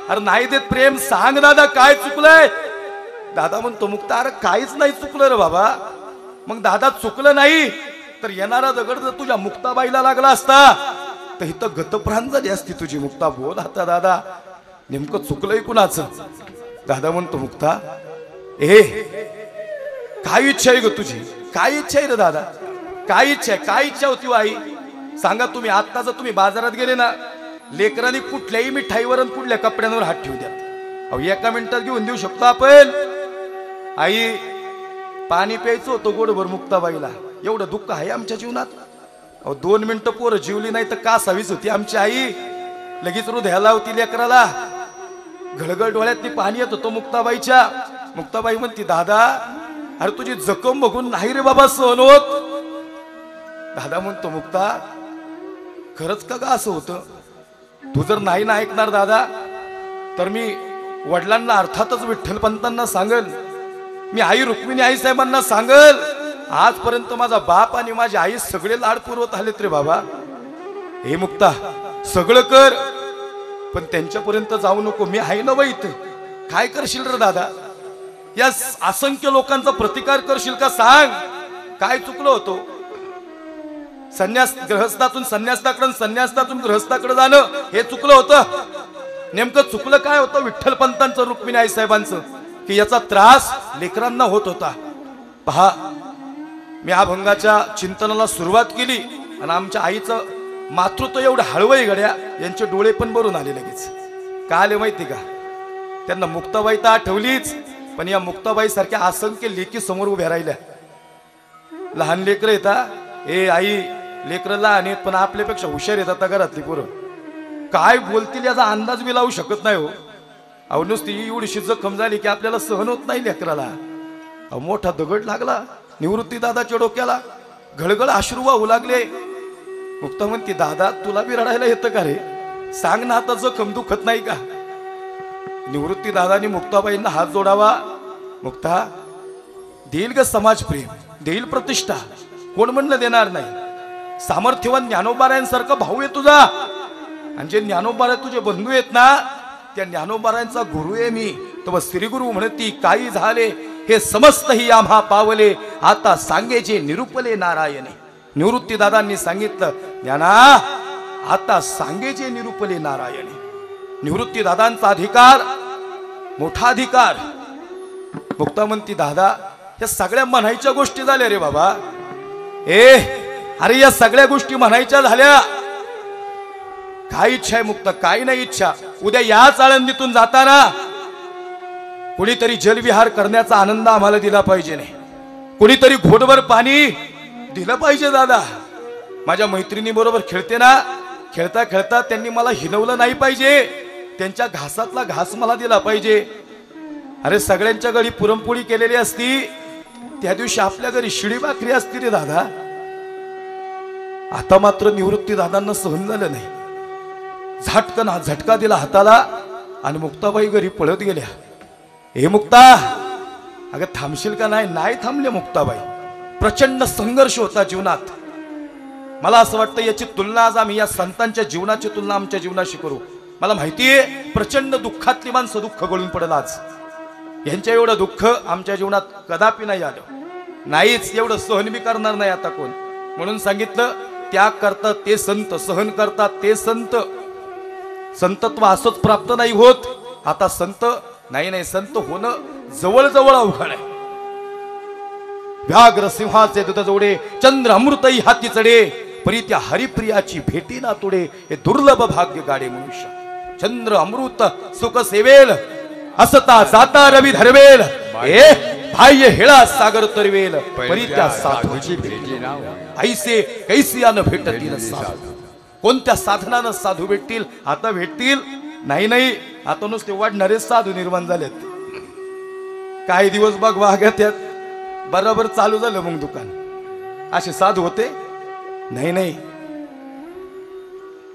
अरे नाही देत प्रेम, सांग दादा काय चुकलंय. दादा म्हणतो मुक्ता, अरे काहीच नाही चुकलं रे बाबा. मग दादा चुकलं नाही तर येणारा दगड जर तुझ्या मुक्ताबाईला लागला असता तर इथं गतप्राण झाली असती तुझी. मुक्ता बोल आता दादा, नेमकं चुकलंय कुणाचं. दादा म्हणतो मुक्ता, काय इच्छा आहे ग तुझी, काय इच्छा आहे रे दादा, काय इच्छा आहे, काय इच्छा होती आई सांगा तुम्ही. आता जर तुम्ही बाजारात गेले ना, लेकरांनी कुठल्याही मिठाईवर आणि कुठल्या कपड्यांवर हात ठेवू द्या. अहो एका मिनिटात घेऊन देऊ शकतो आपण. आई पाणी प्यायचं होतं गोडभर मुक्ताबाईला, एवढं दुःख आहे आमच्या जीवनात. अहो 2 मिनिटं पोरं जीवली नाही तर का सावीच होती आमची आई. लगेच हृदयाला होती लेकराला, घळघळ डोळ्यात पाणी येत होतं मुक्ताबाईच्या. मुक्ताबाई म्हणती, दादा अरे तुझी जखम बघून नाही रे बाबा सहन होत. दादा म्हणतो, मुक्ता खरंच का गा असं होतं. तू जर नाही ना ऐकणार दादा तर मी वडिलांना अर्थातच विठ्ठलपंतांना सांगल, मी आई रुक्मिणी आई साहेबांना सांगल. आजपर्यंत माझा बाप आणि माझी आई सगळे लाड पुरवत आलेत रे बाबा. हे मुक्ता सगळं कर पण त्यांच्यापर्यंत जाऊ नको. मी आहे ना बाई इथं. काय करशील रे दादा, या असंख्य लोकांचा प्रतिकार करशील का सांग. काय चुकलं होतो. संन्यास गृहस्थातून संन्यासाकडे, संन्यासातून गृहस्थाकडे जाणं हे चुकलं होतं. नेमकं चुकलं काय होतं विठ्ठलपंतांचं, रुक्मिणी आई साहेबांचं, की याचा त्रास लेकरांना होत होता. पहा, मी अभंगाच्या चिंतनाला सुरुवात केली आणि आमच्या आईचं मातृत्व एवढं हळवई गड्या, यांचे डोळे पण भरून आले लगेच. का आले माहिती का, त्यांना मुक्ताबाई तर आठवलीच, पण या मुक्ताबाई सारख्या असंख्य लेकी समोर उभ्या राहिल्या. लहान लेकरं येतात, आई लेकरं लहान आहेत पण आपल्यापेक्षा हुशार येतात घरातली पोरं. काय बोलतील याचा अंदाज बी लावू शकत नाही हो. अहो नुसती एवढीशी जखम झाली की आपल्याला सहन होत नाही लेकराला. अहो मोठा दगड लागला निवृत्ती दादाच्या डोक्याला, घळघळ अश्रू वाहू लागले. मुक्ता म्हणती, दादा तुला बी रडायला येतं का रे, सांग ना आता जखम दुखत नाही का. निवृत्ती दादानी मुक्ताबाईंना हात जोडावा. मुक्ता देईल ग समाज प्रेम, देईल प्रतिष्ठा, कोण म्हणलं देणार नाही. सामर्थ्यवान ज्ञानोबारायांसारखा भाऊ आहे तुझा, आणि जे ज्ञानोबारा तुझे बंधू आहेत ना, त्या ज्ञानोबारायांचा गुरु आहे मी. तो श्री गुरु म्हणती, काही झाले हे समस्त ही आम्हा पावले, आता सांगेचे निरूपले नारायणे. निवृत्ती दादांनी सांगितलं, ज्ञाना आता सांगेचे निरूपले नारायणे. निवृत्ती दादांचा अधिकार मोठा अधिकार. मुक्ता म्हणती, दादा या सगळ्या म्हणायच्या गोष्टी झाल्या रे बाबा. अरे या सगळ्या गोष्टी म्हणायच्या झाल्या. काय इच्छा आहे मुक्ता, काय नाही इच्छा. उद्या याच आळंदीतून जाताना कुणीतरी जलविहार करण्याचा आनंद आम्हाला दिला पाहिजे नाही, कुणीतरी घोटभर पाणी दिलं पाहिजे. दादा माझ्या मैत्रिणी बरोबर खेळते ना, खेळता खेळता त्यांनी मला हिनवलं नाही पाहिजे, त्यांच्या घासातला घास मला दिला पाहिजे. अरे सगळ्यांच्या घरी पुरणपोळी केलेली असती, त्या दिवशी आपल्या घरी शिडी भाकरी असती रे दादा. आता मात्र निवृत्ती दादांना सहन झालं नाही. झटकन झटका दिला हाताला आणि मुक्ताबाई घरी पळत गेल्या. हे मुक्ता अगं थांबशील का नाही. नाही थांबले मुक्ताबाई. प्रचंड संघर्ष होता जीवनात. मला असं वाटतं याची तुलना आज आम्ही या संतांच्या जीवनाची तुलना आमच्या जीवनाशी करू. मला माहितीये प्रचंड दुःखातली माणसं दुःख गळून पडलं आज. यांच्या एवढं दुःख आमच्या जीवनात कदापि नाही आलं, नाहीच. एवढं सहन बी करणार नाही आता कोण. म्हणून सांगितलं, त्याग करतात ते संत, सहन करतात ते संत. संतत्व असंच प्राप्त नाही होत. आता संत नाही, संत होणं जवळजवळ अवघड आहे. व्याघ्र सिंहाचे दूत जोडे, चंद्र अमृतही हाती चढे, परी त्या हरिप्रियाची भेटी ना तोडे. हे दुर्लभ भाग्य गाडे मनुष्य. चंद्र अमृत सुख सेवेल, असता जाता रवी धरवेल. बाह्य हेळा सागर तरवेल, परी त्या साधूची भेटी ऐसे कैसियानं भेटतील साधू. कोणत्या साधनानं साधू भेटतील. आता भेटतील नाही, आता नुसते वाढणारे साधू निर्माण झालेत. काही दिवस बघ वाघ्यात बरोबर चालू झालं मग दुकान. असे साधू होते नाही.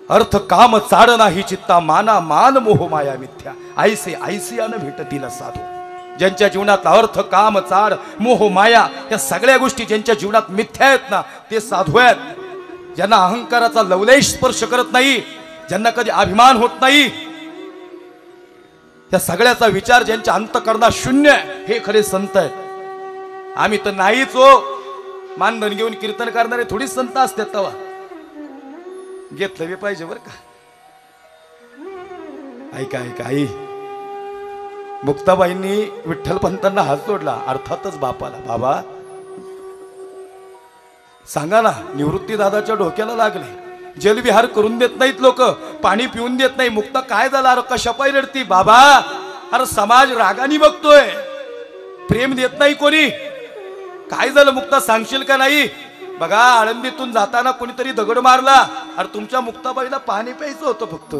अर्थ काम चाड नाही चित्ता, माना मान मोह माया मिथ्या. ऐसे ऐसियानं भेटतील साधू. ज्यांच्या जीवनात अर्थ काम चाड मोह माया या सगळ्या गोष्टी ज्यांच्या जीवनात मिथ्या आहेत ना, ते साधू आहेत. ज्यांना अहंकाराचा लवलेश स्पर्श करत नाही, ज्यांना कधी अभिमान होत नाही, त्या सगळ्याचा विचार ज्यांच्या अंतःकरणात शून्य आहे, हे खरे संत आहेत. आम्ही तर नाहीच हो. मानधन घेऊन कीर्तन करणारे थोडी संत असतात. तवा घेतलं बी पाहिजे बर का. ऐका ऐका आई, मुक्ताबाईंनी विठ्ठल पंतांना हात जोडला, अर्थातच बापाला. बाबा सांगा ना, निवृत्ती दादाच्या डोक्याला लागले, जलविहार करून देत नाहीत लोक, पाणी पिऊन देत नाही. मुक्ता काय झाला? अरे कशापायी रडती? बाबा अरे समाज रागानी बघतोय, प्रेम देत नाही कोणी. काय झालं मुक्ता, सांगशील का नाही? बघा आळंदीतून जाताना कोणीतरी दगड मारला. अरे तुमच्या मुक्ताबाईला पाणी प्यायचं होतं फक्त.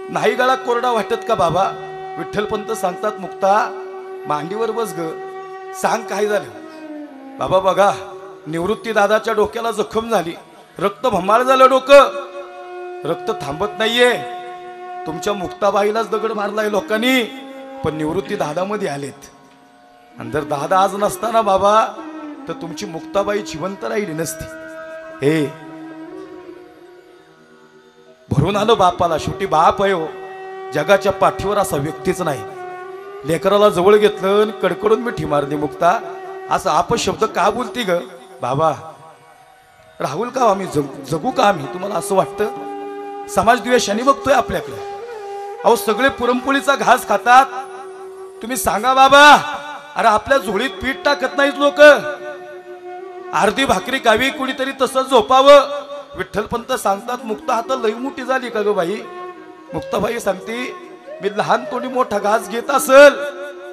नाही गळा कोरडा वाटत का बाबा? विठ्ठलपंत सांगतात, मुक्ता मांडीवर बस ग, सांग काय झालं. बाबा बघा, निवृत्ती दादाच्या डोक्याला जखम झाली, रक्त भंबाळ झालं डोकं, रक्त थांबत नाहीये. तुमच्या मुक्ताबाईलाच दगड मारलाय लोकांनी, पण निवृत्ती दादामध्ये आलेत. आणि जर दादा आज नसताना बाबा, तर तुमची मुक्ताबाई जिवंत राहिली नसती. हे भरून आलं बापाला. शेवटी बाप आहे हो, जगाच्या पाठीवर असा व्यक्तीच नाही. लेकराला जवळ घेतलं आणि कडकडून मिठी मारली. मुक्ता असं अपशब्द का बोलती ग? बाबा राहुल का आम्ही जगू का आम्ही? तुम्हाला असं वाटतं? समाज द्वेषाने बघतोय आपल्याकडे. अहो सगळे पुरणपोळीचा घास खातात, तुम्ही सांगा बाबा. अरे आपल्या झोळीत पीठ टाकत नाहीत लोक. अर्धी भाकरी गावी कुणीतरी तसंच झोपावं. विठ्ठलपंत सांगतात, मुक्ता आता लई मोठी झाली का ग बाई? मुक्ताबाई सांगते, मी लहान तोंडी मोठा घास घेत असेल,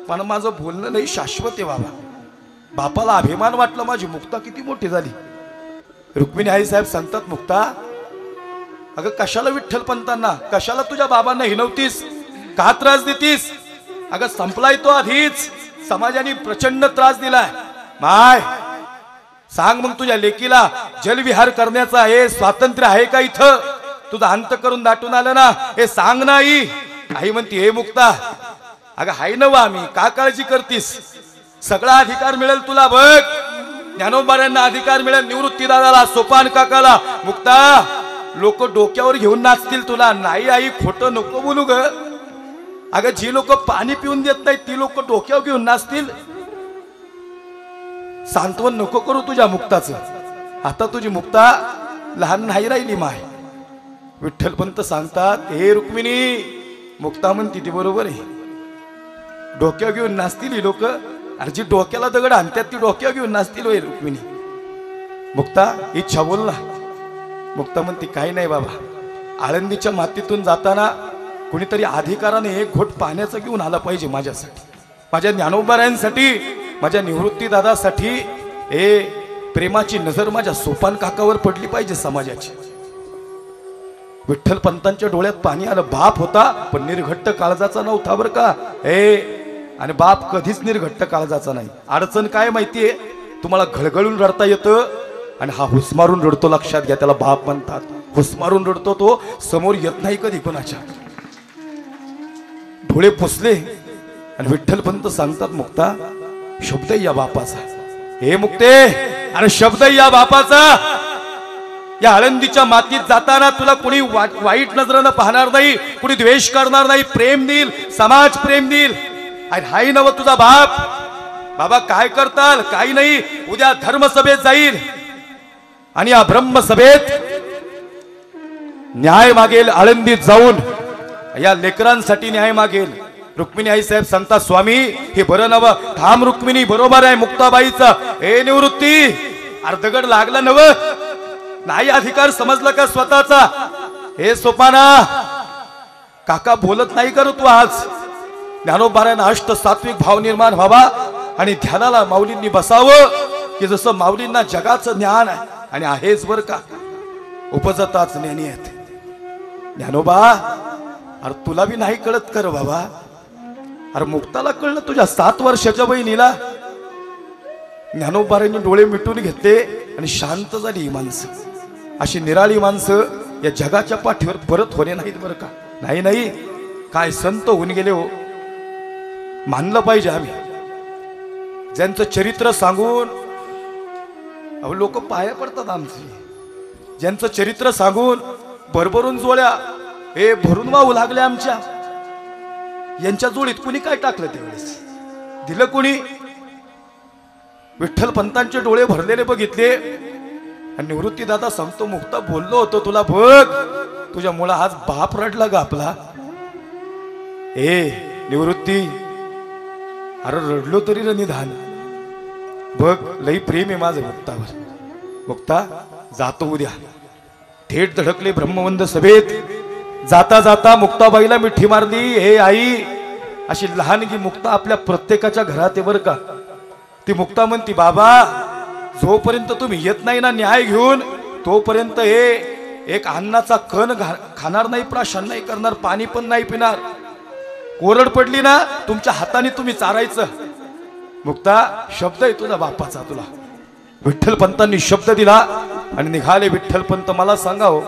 पण माझं बोलणं नाही शाश्वत आहे बाबा. बापाला अभिमान वाटला, माझी मुक्ता किती मोठी झाली. रुक्मिणी आई साहेब सांगतात, मुक्ता अगं कशाला विठ्ठलपंतांना, कशाला तुझ्या बाबांना हिनवतीस, का त्रास देतीस? अगं संपलाय तो आधीच, समाजाने प्रचंड त्रास दिलाय. माय सांग मग तुझ्या लेकीला, जलविहार करण्याचा हे स्वातंत्र्य आहे का इथं? तुझं अंत करून दाटून आलं ना, हे सांग नाही. आई म्हणती, हे मुक्ता अगं हाय नव, आम्ही का काळजी करतीस? सगळा अधिकार मिळेल तुला. बघ ज्ञानोबाऱ्यांना अधिकार मिळेल, निवृत्ती दादाला, सोपान काकाला. मुक्ता लोक डोक्यावर घेऊन नाचतील तुला. नाही आई खोटं नको बोलू ग. अगं जी लोक पाणी पिऊन देत नाही ती लोक डोक्यावर घेऊन नाचतील. सांत्वन नको करू तुझ्या मुक्ताचं. आता तुझी मुक्ता लहान नाही राहिली माय. विठ्ठलपंत सांगतात, हे रुक्मिणी, मुक्ता म्हणती ती बरोबर आहे, डोक्यावर घेऊन नाचतील ही लोक. अरे जी डोक्याला दगड आणतात ती डोक्यावर घेऊन नाचतील होय रुक्मिणी. मुक्ता इच्छा बोल ना. मुक्ता म्हणती, काही नाही बाबा, आळंदीच्या मातीतून जाताना कुणीतरी अधिकाराने एक घोट पाण्याचं घेऊन आला पाहिजे माझ्यासाठी, माझ्या ज्ञानोबारायांसाठी, माझ्या निवृत्ती दादासाठी. हे प्रेमाची नजर माझ्या सोपान काकावर पडली पाहिजे समाजाची. विठ्ठलपंतांच्या डोळ्यात पाणी आलं. बाप होता पण निर्घट्ट काळजाचा नव्हता बरं का. आणि बाप कधीच निर्घट्ट काळजाचा नाही. अडचण काय माहितीये तुम्हाला? घळघळून रडता येतं आणि हा हुसमारून रडतो. लक्षात घ्या, त्याला बाप म्हणतात. हुसमारून रडतो तो, समोर येत नाही कधी कोणाच्या. डोळे पुसले आणि विठ्ठलपंत सांगतात, मुक्ता शब्द या बापाचा. हे मुक्ते, अरे शब्द या बापाचा. या आळंदीच्या मातीत जाताना तुला कोणी वाईट नजरेनं पाहणार नाही, कोणी द्वेष करणार नाही, प्रेम देईल, समाज प्रेम देईल. आणि हाय नव तुझा बाप. बाबा काय करताल? काही नाही. उद्या धर्मसभेत जाईल आणि या ब्रह्मसभेत न्याय मागेल. आळंदीत जाऊन या लेकरांसाठी न्याय मागेल. रुक्मिणी आई साहेब सांगतात, स्वामी हे बरं नव. थांब रुक्मिणी, बरोबर आहे मुक्ताबाईचा. हे निवृत्ती, अर्धगड लागला नव, नाही अधिकार समजला का स्वतःचा? हे सोपाना काका बोलत नाही कर तू आज. ज्ञानोबाऱ्यांना अष्ट सात्विक भाव निर्माण व्हावा आणि ध्यानाला माऊलींनी बसावं, की जसं माऊलींना जगाचं ज्ञान आहे आणि आहेच बर का, उपजताच ज्ञानी आहेत. ज्ञानोबा अरे तुला बी नाही कळत कर बाबा. अरे मुक्ताला कळलं, तुझ्या 7 वर्षाच्या बहिणीला. ज्ञानोबाऱ्यांनी डोळे मिटून घेतले आणि शांत झाली ही माणसं. अशी निराळी माणसं या जगाच्या पाठीवर परत होणे नाहीत बरं का. नाही नाही, काय संत होऊन गेले हो. मानलं पाहिजे आम्ही. ज्यांचं चरित्र सांगून अहो लोक पाया पडतात आमची. ज्यांचं चरित्र सांगून भरभरून जोड्या हे भरून वाहू लागल्या आमच्या. यांच्या जोडीत कुणी काय टाकलं त्यावेळेस? दिलं कुणी? विठ्ठल पंतांचे डोळे भरलेले बघितले आणि निवृत्ती दादा सांगतो, मुक्ता बोललो होतो तुला, बघ तुझ्या मुला आज बाप रडला ग आपला. ए निवृत्ती, अरे रडलो तरी र निधान, बघ लई प्रेम आहे माझं मुक्तावर. मुक्ता जातो उद्या. थेट धडकले ब्रह्मवंद सभेत. जाता जाता मुक्ताबाईला मिठी मारली. हे आई, अशी लहानगी मुक्ता आपल्या प्रत्येकाच्या घरात आहे बर का. ती मुक्ता म्हणती, बाबा जोपर्यंत तुम्ही येत नाही ना न्याय घेऊन, तोपर्यंत हे एक अन्नाचा कण खाणार नाही, प्राशन नाही करणार, पाणी पण नाही पिणार. कोरड पडली ना तुमच्या हाताने तुम्ही चारायचं. मुक्ता, शब्द आहे तुझा बापाचा तुला. विठ्ठल पंतांनी शब्द दिला आणि निघाले विठ्ठल पंत. मला सांगाव,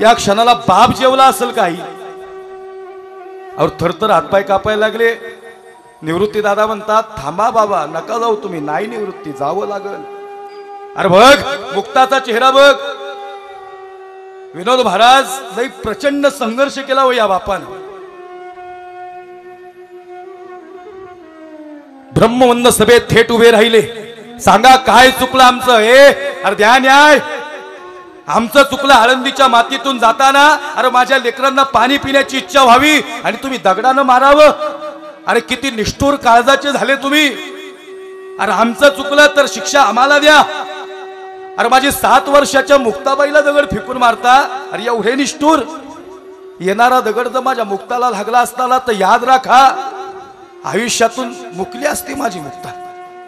या क्षणाला बाप जेवला असेल काही? और थरथर हातपाय कापायला लागले. निवृत्ती दादा म्हणतात, थांबा बाबा, नका जाऊ तुम्ही. नाही निवृत्ती, जावं लागल. अरे बघ मुक्ताचा चेहरा बघ. विनोद महाराज लई प्रचंड संघर्ष केला हो या बापानं. ब्रह्मवंद सभेत थेट उभे राहिले. सांगा काय चुकलं आमचं? हे अरे द्या न्याय. आमचं चुकलं आळंदीच्या मातीतून जाताना. अरे माझ्या लेकरांना पाणी पिण्याची इच्छा व्हावी आणि तुम्ही दगडानं मारावं. अरे किती निष्ठुर काळजाचे झाले तुम्ही. अरे आमचं चुकलं तर शिक्षा आम्हाला द्या. अरे माझी 7 वर्षाच्या मुक्ताबाईला दगड फेकून मारता. अरे एवढे निष्ठुर. येणारा दगड जर माझ्या मुक्ताला लागला असताना तर याद राखा, आयुष्यातून मुकली असती माझी मुक्ता,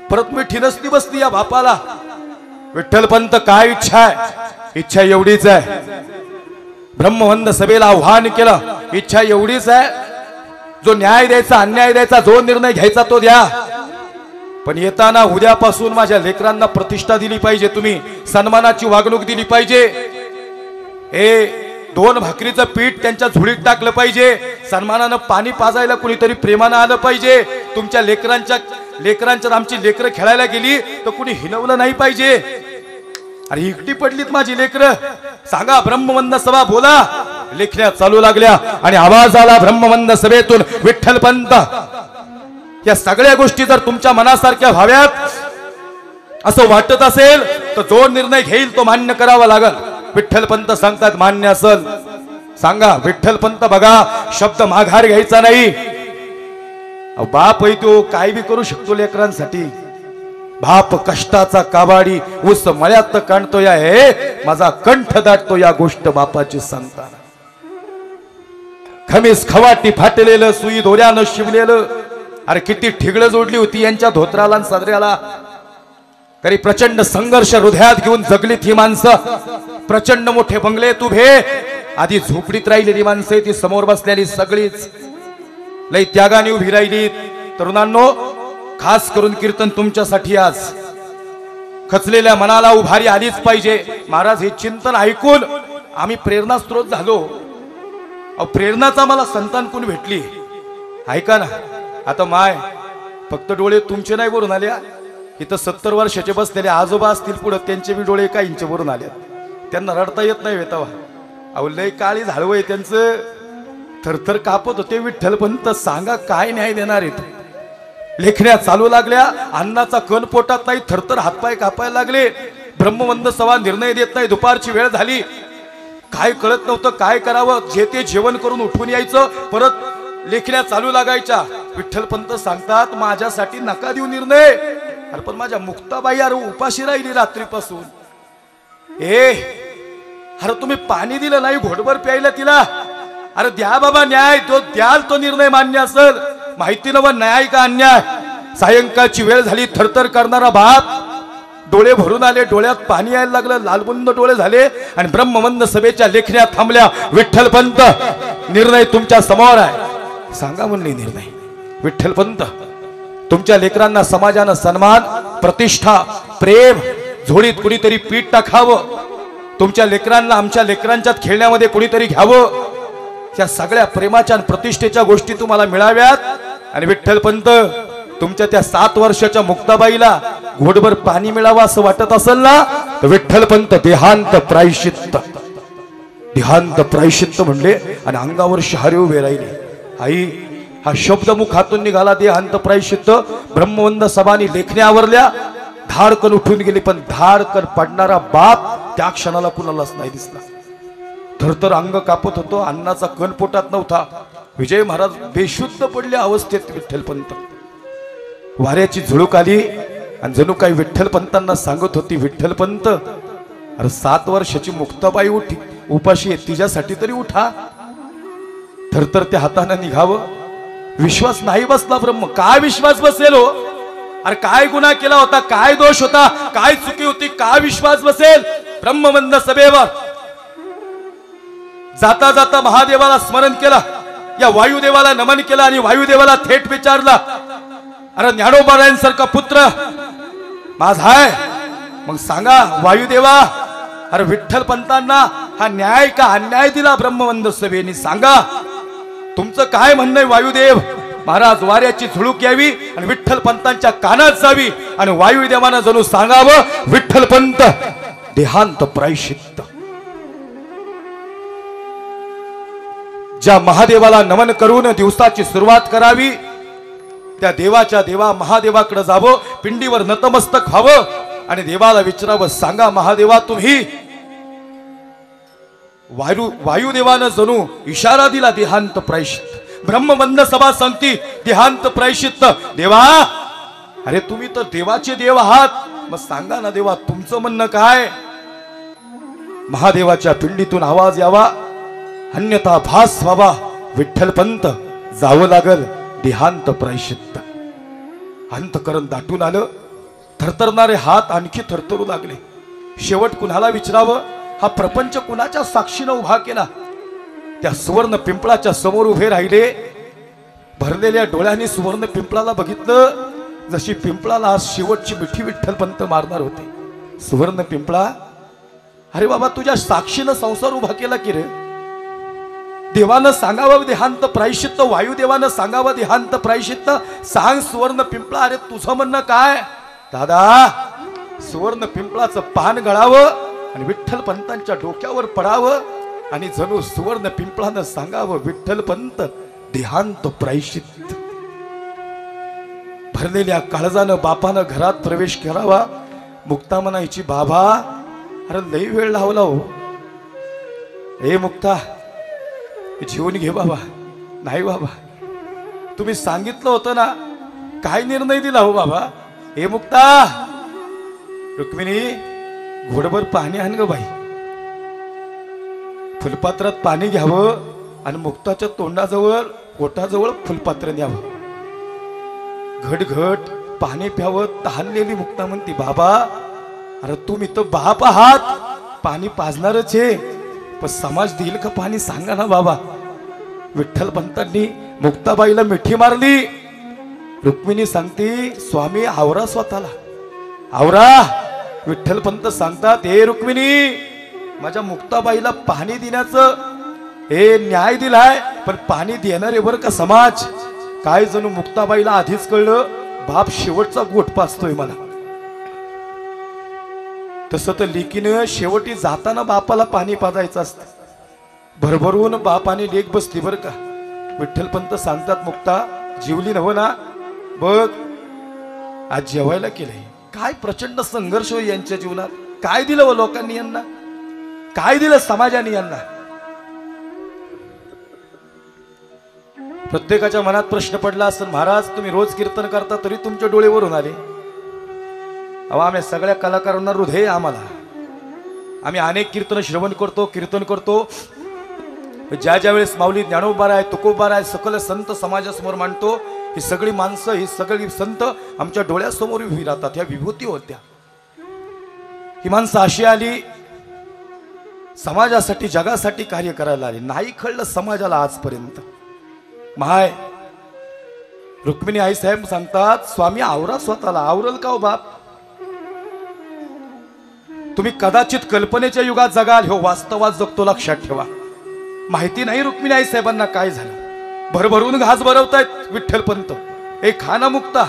परत मिठी नसती बसती या बापाला. विठ्ठल पंत, काय इच्छा आहे? इच्छा एवढीच आहे. ब्रह्मवंद सभेला आव्हान केलं, इच्छा एवढीच आहे, जो न्याय द्यायचा, अन्याय द्यायचा, जो निर्णय घ्यायचा तो द्या. पण येताना उद्यापासून माझ्या लेकरांना प्रतिष्ठा दिली पाहिजे, तुम्ही सन्मानाची वागणूक दिली पाहिजे. हे 2 भाकरीचं पीठ त्यांच्या झुळीत टाकलं पाहिजे. सन्मानानं पाणी पाजायला कुणीतरी प्रेमानं आलं पाहिजे. तुमच्या लेकरांच्या आमची लेकरं खेळायला गेली तर कुणी हिनवलं नाही पाहिजे. अरे एकटी पडलीत माझी लेकरं. सांगा ब्रह्मवंद सभा बोला. लेखण्या चालू लागल्या आणि आवाज आला ब्रह्मवंद सभेतून, विठ्ठल पंत, या सगळ्या गोष्टी जर तुमच्या मनासारख्या व्हाव्यात असं वाटत असेल तर जो निर्णय घेईल तो मान्य करावा लागल. विठ्ठल पंत सांगतात, मान्य असेल सांगा. विठ्ठल पंत बघा, शब्द माघार घ्यायचा नाही. बाप आहे तो, काय बी करू शकतो लेकरांसाठी. बाप कष्टाचा काबाडी ऊस मळ्यात काढतो या, हे माझा कंठ दाटतो या गोष्ट बापाची सांगताना. खमीस खवाटी फाटलेलं, सुई दोऱ्यानं शिवलेलं. अरे किती ठिगळं जोडली होती यांच्या धोत्राला आणि सदऱ्याला. तरी प्रचंड संघर्ष हृदयात घेऊन जगलीत ही माणसं. प्रचंड मोठे बंगलेत उभे. आधी झोपडीत राहिलेली माणसं, ती समोर बसलेली सगळीच लई त्यागाने उभी राहिली. तरुणांनो, खास करून कीर्तन तुमच्यासाठी आज. खचलेल्या मनाला उभारी आलीच पाहिजे. महाराज हे चिंतन ऐकून आम्ही प्रेरणा स्त्रोत झालो. प्रेरणाचा मला संतान भेटली. ऐका ना, आता माय फक्त डोळे तुमचे नाही भरून आल्या, इथं 70 वर्षाचे बसलेले आजोबा असतील पुढे, त्यांचे बी डोळे काही इंच भरून आले. त्यांना रडता येत नाही वेतावा. अहो लय काळी झाडवय त्यांचं, थरथर कापत होते. विठ्ठल पंत सांगा काय न्याय देणार आहेत. लेखण्या चालू लागल्या. अन्नाचा कण पोटात नाही, थरथर हातपाय कापायला लागले. ब्रह्मवंद सभा निर्णय देत नाही. दुपारची वेळ झाली. काय कळत नव्हतं काय करावं. जे ते जेवण करून उठून यायचं, परत लेखण्या चालू लागायच्या. विठ्ठल पंत सांगतात, माझ्यासाठी नका देऊ निर्णय. अरे पण माझ्या मुक्ताबाई अरे उपाशी राहिली रात्रीपासून. अरे तुम्ही पाणी दिलं नाही घोटभर प्यायला तिला. अरे द्या बाबा न्याय, तो द्याल तो निर्णय मान्य असेल. माहिती नव न्याय का अन्याय. सायंकाळची वेळ झाली. थरथर करणारा बाप, डोळे भरून आले, डोळ्यात पाणी यायला लागलं, लालबुंद डोळे झाले आणि ब्रह्मवंद सभेच्या लेखण्या थांबल्या. विठ्ठल पंत, निर्णय तुमच्या समोर आहे, सांगा म्हणले निर्णय. विठ्ठल पंत, तुमच्या लेकरांना समाजानं सन्मान, प्रतिष्ठा, प्रेम, झोळीत कुणीतरी पीठ टाकावं. तुमच्या लेकरांना आमच्या लेकरांच्यात खेळण्यामध्ये कुणीतरी घ्यावं. त्या सगळ्या प्रेमाच्या आणि प्रतिष्ठेच्या गोष्टी तुम्हाला मिळाव्यात. आणि विठ्ठल पंत, तुमच्या त्या 7 वर्षाच्या मुक्ताबाईला घोटभर पाणी मिळावं असं वाटत असेल ना, तर विठ्ठल पंत देहांत प्रायश्चित्त, देहांत प्रायश्चित्त म्हणले आणि अंगावर शहारे उभे राहिले. आई, हा शब्द मुखातून निघाला देहांत प्रायश्चित्त. ब्रह्मवंद सभानी लेखण्या आवरल्या, धाडकन उठून गेली, पण धाडकन पडणारा बाप त्या क्षणाला कुणालाच नाही दिसला. थरथर अंग कापत होतो, अन्नाचा कण पोटात नव्हता. विजय महाराज बेशुद्ध पडल्या अवस्थेत विठ्ठलपंत. वाऱ्याची झुळूक आली आणि जणू काही विठ्ठलपंतांना सांगत होती, विठ्ठलपंत, अरे 7 वर्षाची मुक्ताबाई उठी उपाशी आहे, तिच्यासाठी तरी उठा. थरथर त्या हाताने निघावं. विश्वास नाही बसला. ब्रह्म काय विश्वास बसेल हो? अरे काय गुन्हा केला होता, काय दोष होता, काय चुकी होती, काय विश्वास बसेल? ब्रह्मवंद सभेवर जाता जाता महादेवाला स्मरण केलं, या वायुदेवाला नमन केलं आणि वायुदेवाला थेट विचारला, अरे ज्ञानोबारायांसारखा पुत्र माझा आहे, मग सांगा वायुदेवा, अरे विठ्ठल पंतांना हा न्याय का अन्याय दिला ब्रह्मवंद सभेने? सांगा तुमचं काय म्हणणं आहे वायुदेव? महाराज, वाऱ्याची झुळूक यावी आणि विठ्ठल पंतांच्या कानात जावी आणि वायुदेवानं जणू सांगावं, विठ्ठल पंत देहांत प्रायश्चित्त. ज्या महादेवाला नमन करून दिवसाची सुरुवात करावी, त्या देवाच्या देवा महादेवाकडे जावं, पिंडीवर नतमस्तक व्हावं आणि देवाला विचारावं, सांगा महादेवा, तुम्ही वायुदेवानं जणू इशारा दिला, देहांत प्रायश्चित्त. ब्रह्मवंद सभा सांगती देहांत प्रायश्चित्त. देवा, अरे तुम्ही तर देवाचे देव आहात, मग सांगा ना देवा, तुमचं म्हणणं काय? महादेवाच्या पिंडीतून आवाज यावा, अन्यथा भास व्हावा, विठ्ठलपंत जावं लागल देहांत प्रायश्चित्त. अंतकरण दाटून आलं, थरथरणारे हात आणखी थरथरू लागले. शेवट कुणाला विचारावं? हा प्रपंच कुणाच्या साक्षीनं उभा केला? त्या सुवर्ण पिंपळाच्या समोर उभे राहिले. भरलेल्या डोळ्यांनी सुवर्ण पिंपळाला बघितलं, जशी पिंपळाला आज शेवटची मिठी विठ्ठलपंत मारणार होते. सुवर्ण पिंपळा, अरे बाबा, तुझ्या साक्षीनं संसार उभा केला की रे? देवानं सांगावं देहांत प्रायश्चित्त, वायुदेवानं सांगावं देहांत प्रायश्चित्त. सांग सुवर्ण पिंपळा, अरे तुझं म्हणणं काय? दादा, सुवर्ण पिंपळाचं पान गळावं आणि विठ्ठल पंतांच्या डोक्यावर पडावं आणि जणू सुवर्ण पिंपळानं सांगावं, विठ्ठल पंत देहांत प्रायश्चित्त. भरलेल्या काळजानं बापानं घरात प्रवेश करावा. मुक्ता म्हणायची, बाबा, अरे लई वेळ लावला हो. हे मुक्ता, जीवन घे बाबा. नाही बाबा, तुम्ही सांगितलं होतं ना, काय निर्णय दिला हो बाबा? हे मुक्ता, रुक्मिणी, घोडभर पाणी आण ग बाई. फुलपात्रात पाणी घ्यावं आणि मुक्ताच्या तोंडाजवळ पोटाजवळ फुलपात्र न्यावं. घट घट पाणी प्यावं. तहानलेली मुक्ता म्हणती, बाबा, अरे तुम्ही तर बाप आहात, पाणी पाजणारच आहे, पण समाज देईल का पाणी? सांगा ना बाबा. विठ्ठल पंतांनी मुक्ताबाईला मिठी मारली. रुक्मिणी सांगती, स्वामी आवरा स्वतःला, आवरा. विठ्ठल पंत सांगतात, हे रुक्मिणी, माझ्या मुक्ताबाईला पाणी देण्याचं हे न्याय दिलाय, पण पाणी देणारे बरं का समाज. काय जणू मुक्ताबाईला आधीच कळलं, बाप शेवटचा गोठ पाचतोय मला. तसं तर लेकीनं शेवटी जाताना बापाला पाणी पाजायचं असतं. भरभरून बापाने लेक बसली बरं का. विठ्ठलपंत सांगतात, मुक्ता जीवली नव ना? बघ आज जेवायला केलंय. काय प्रचंड संघर्ष हो यांच्या जीवनात. काय दिलं व लोकांनी यांना, काय दिलं समाजाने यांना? प्रत्येकाच्या मनात प्रश्न पडला असेल, महाराज तुम्ही रोज कीर्तन करता तरी तुमचे डोळे वरून आले. अहो, आम्ही सगळ्या कलाकारांना हृदय आम्हाला. आम्ही अनेक कीर्तन श्रवण करतो, कीर्तन करतो. ज्या ज्या वेळेस माऊली ज्ञानोबा आहे, तुकोबा आहे, सकल संत समाजासमोर मांडतो, ही सगळी माणसं, ही सगळी संत आमच्या डोळ्यासमोर उभी राहतात. ह्या विभूती होत्या. ही माणसं अशी आली, समाजासाठी जगासाठी कार्य करायला आली. नाही कळलं समाजाला आजपर्यंत. माय रुक्मिणी आई साहेब सांगतात, स्वामी आवरा स्वतःला. आवरल का हो बाप? तुम्ही कदाचित कल्पनेच्या युगात जगाल, हो वास्तवात जगतो, लक्षात ठेवा. माहिती नाही रुक्मिणी आई साहेबांना काय झालं. भरभरून घास भरवतायत विठ्ठलपंत. एक खाना मुक्ता,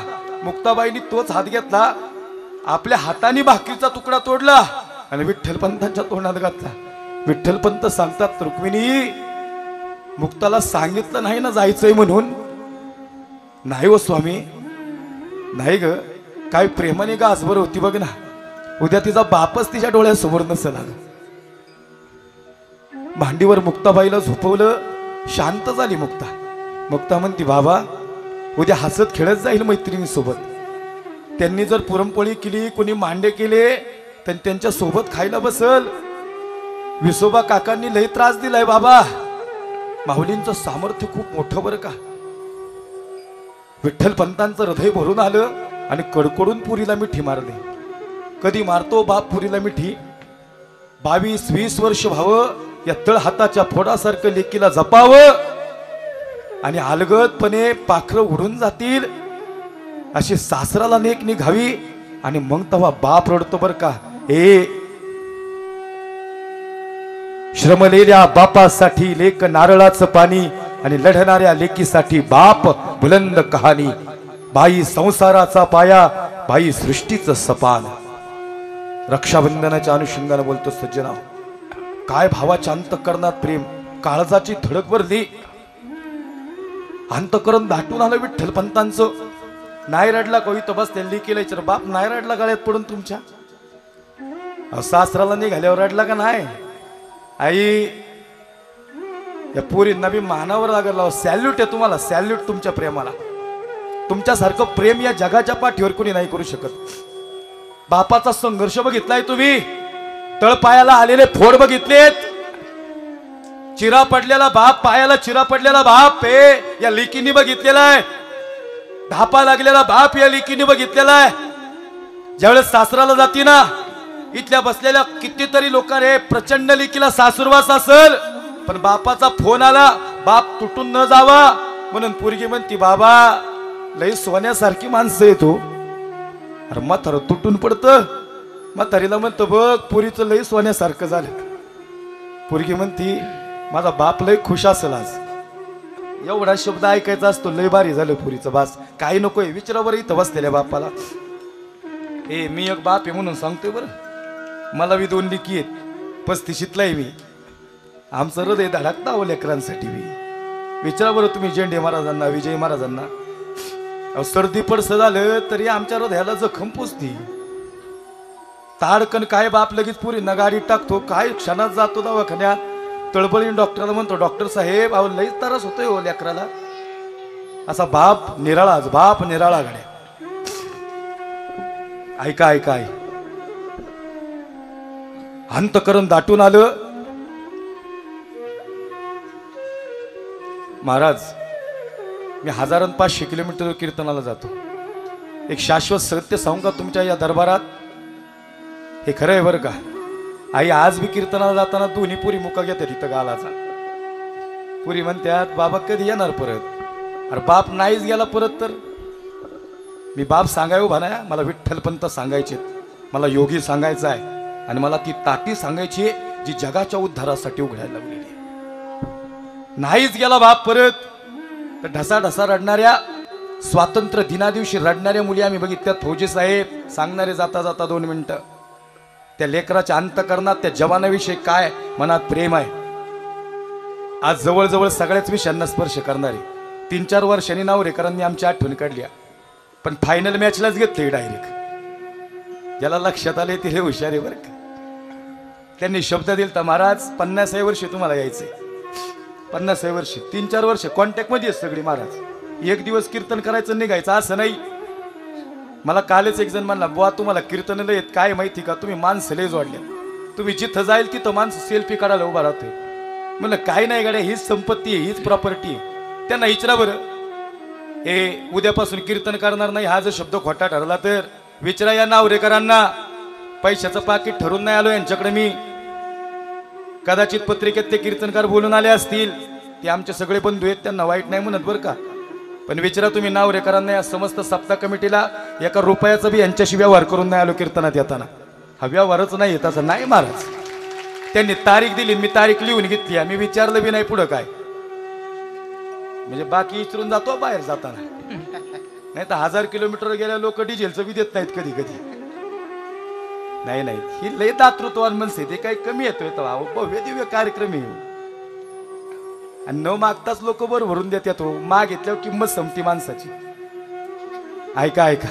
मुक्ताबाईंनी तोच हात घेतला, आपल्या हाताने भाकरीचा तुकडा तोडला आणि विठ्ठलपंतांच्या तोंडात घातला. विठ्ठलपंत सांगतात, रुक्मिणी मुक्ताला सांगितलं नाही ना जायचंय म्हणून. नाही हो स्वामी, नाही ग, काय प्रेमाने का आजवर होती बघ ना, उद्या तिचा बापच तिच्या डोळ्यासमोर नसेल आला. भांडीवर मुक्ताबाईला झोपवलं, शांत झाली मुक्ता. मुक्ता म्हणती, बाबा उद्या हसत खेळत जाईल मैत्रिणीसोबत. त्यांनी जर पुरणपोळी केली, कोणी मांडे केले, तर त्यांच्या सोबत खायला बसल. विसोबा काकांनी लई त्रास दिलाय बाबा. माऊलींचं सामर्थ्य खूप मोठं बरं का. विठ्ठलपंतांचं हृदय भरून आलं आणि कडकडून पुरीला मिठी मारली. कधी मारतो बाप पुरीला मिठी? 22-20 वर्ष व्हावं या तळ हाताच्या फोडासारखं लेकीला जपावं आणि अलगदपणे पाखरं उडून जातील अशी सासराला नेक निघावी. आणि मग तेव्हा बाप रडतो बर का. श्रमलेल्या बापासाठी लेक नारळाचं पाणी आणि लढणाऱ्या लेकीसाठी बाप बुलंद कहाणी. बाई संसाराचा पाया, बाई सृष्टीचं सपान. रक्षाबंधनाच्या अनुषंगाने बोलतो सज्जना, काय भावाच्या अंतकरणात प्रेम, काळजाची धडक भरली. अंतकरण दाटून आलं विठ्ठलपंतांचं. नाही रडला कोई तो बस त्यांनी केलंय तर बाप नाही रडला गाळ्यात पडून तुमच्या. सासराला निघाल्यावर रडला का नाही? आई या पोरींना बी मानावर लागला. सॅल्यूट आहे तुम्हाला, सॅल्यूट तुमच्या प्रेमाला. तुमच्यासारखं प्रेम या जगाच्या पाठीवर कोणी नाही करू शकत. बापाचा संघर्ष बघितलाय तुम्ही, तळपायाला आलेले फोड बघितलेत, चिरा पडलेला बाप, पायाला चिरा पडलेला बाप या लिकीनी बघितलेला आहे. धापा लागलेला बाप या लिकीनी बघितलेला आहे. ज्यावेळेस सासराला जाती ना, इथल्या बसलेल्या कितीतरी लोक रे प्रचंड लिकीला सासूरवास असेल, पण बापाचा फोन आला, बाप तुटून न जावा म्हणून पोरगी म्हणती, बाबा लई सोन्यासारखी माणसं येतो. अरे म्हातारं तुटून पडतं. म्हातारीला म्हणतो, बघ पुरीचं लई सोन्यासारखं झालं. पोरगी म्हणती, माझा बाप लई खुश असेल आज. एवढा शब्द ऐकायचा असतो, लई भारी झालं पुरीचं. बास काही नकोय. विचारावर इथं बसलेल्या बापाला, मी एक बाप आहे म्हणून सांगतोय बरं, मला बी 2 लेकी आहेत, 35शीतला आहे मी. आमचं हृदय धडकता हो लेकरांसाठी बी. विचारा बरं तुम्ही झेंडे महाराजांना, विजय महाराजांना. सर्दी पडसं झालं तरी आमच्या हृदयाला जखम पोचती. ताडकन काय बाप लगेच पुरींना गाडीत टाकतो, काय क्षणात जातो दवाखान्यात, तळबळीन डॉक्टरला म्हणतो, डॉक्टर साहेब अहो लईच त्रास होतोय हो लेकराला. असा बाप निराळाच, बाप निराळा गाड्या. ऐका ऐका ऐ, अंतकरण दाटून आलं. महाराज मी 1500 किलोमीटर कीर्तनाला जातो. एक शाश्वत सत्य सांगू का तुमच्या या दरबारात? हे खरं आहे बरं का. आई आज बी कीर्तनाला जाताना दोन्ही पुरी मुका घेतात इथं गालाचा. पुरी म्हणतात, बाबा कधी येणार परत? अरे बाप नाहीच गेला परत तर मी बाप सांगाय उभा नाही. मला विठ्ठलपंत सांगायचे, मला योगी सांगायचा आहे, आणि मला ती ताटी सांगायची जी जगाच्या उद्धारासाठी उघडायला लागलेली. नाहीच गेला बाप परत तर ढसा ढसा रडणाऱ्या, स्वातंत्र्य दिना दिवशी रडणाऱ्या मुली आम्ही बघितल्यात. फौजी साहेब सांगणारे जाता जाता 2 मिनिटं, त्या लेकराच्या अंतकरणात त्या जवानाविषयी काय मनात प्रेम आहे. आज जवळजवळ सगळ्याच विषयांना स्पर्श करणारे 3-4 वर्षांनी नावरेकरांनी आमची आठवण काढली, पण फायनल मॅचलाच घेतली डायरेक्ट. ज्याला लक्षात आले ते हे हुशार आहे बरं का. त्यांनी शब्द दिलता, महाराज 50 वर्ष तुम्हाला यायचंय. 50 वर्ष 3-4 वर्ष कॉन्टॅक्ट मध्ये सगळी महाराज. एक दिवस कीर्तन करायचं निघायचं असं नाही. मला कालच एक जण म्हणला, बुवा तुम्हाला कीर्तनाला येत काय माहिती का, तुम्ही माणसं लय जोडल्या, तुम्ही जिथं जाईल तिथं माणसं सेल्फी काढायला उभा राहते. म्हणलं काय नाही गाड्या, हीच संपत्ती आहे, हीच प्रॉपर्टी आहे. त्यांना विचारा बरं, हे उद्यापासून कीर्तन करणार नाही हा जर शब्द खोटा ठरला तर विचारा या नावरेकरांना. पैशाचं पाकिट ठरून नाही आलो यांच्याकडे मी. कदाचित पत्रिकेत ते कीर्तनकार बोलून आले असतील, ते आमचे सगळे बंधू आहेत, त्यांना वाईट नाही म्हणत बरं का. पण विचारा तुम्ही नावरेकरांना, या समस्त सप्ताह कमिटीला 1 रुपयाचा बी यांच्याशी व्यवहार करून नाही आलो कीर्तनात येताना. हा व्यवहारच नाही येताचा नाही महाराज. त्यांनी तारीख दिली, मी तारीख लिहून घेतली, आम्ही विचारलं बी नाही पुढं काय. म्हणजे बाकी विचारून जातो बाहेर जाताना, नाही तर 1000 किलोमीटर गेल्या लोक डिझेलचं बी देत नाहीत कधी कधी. नाही नाही, ही लय दातृत्वान मनसे ते काही कमी येतोय तेव्हा भव्य दिव्य कार्यक्रम आहे. आणि न मागताच लोक बर भरून देतात हो. मागितल्यावर किंमत संपती माणसाची. ऐका ऐका,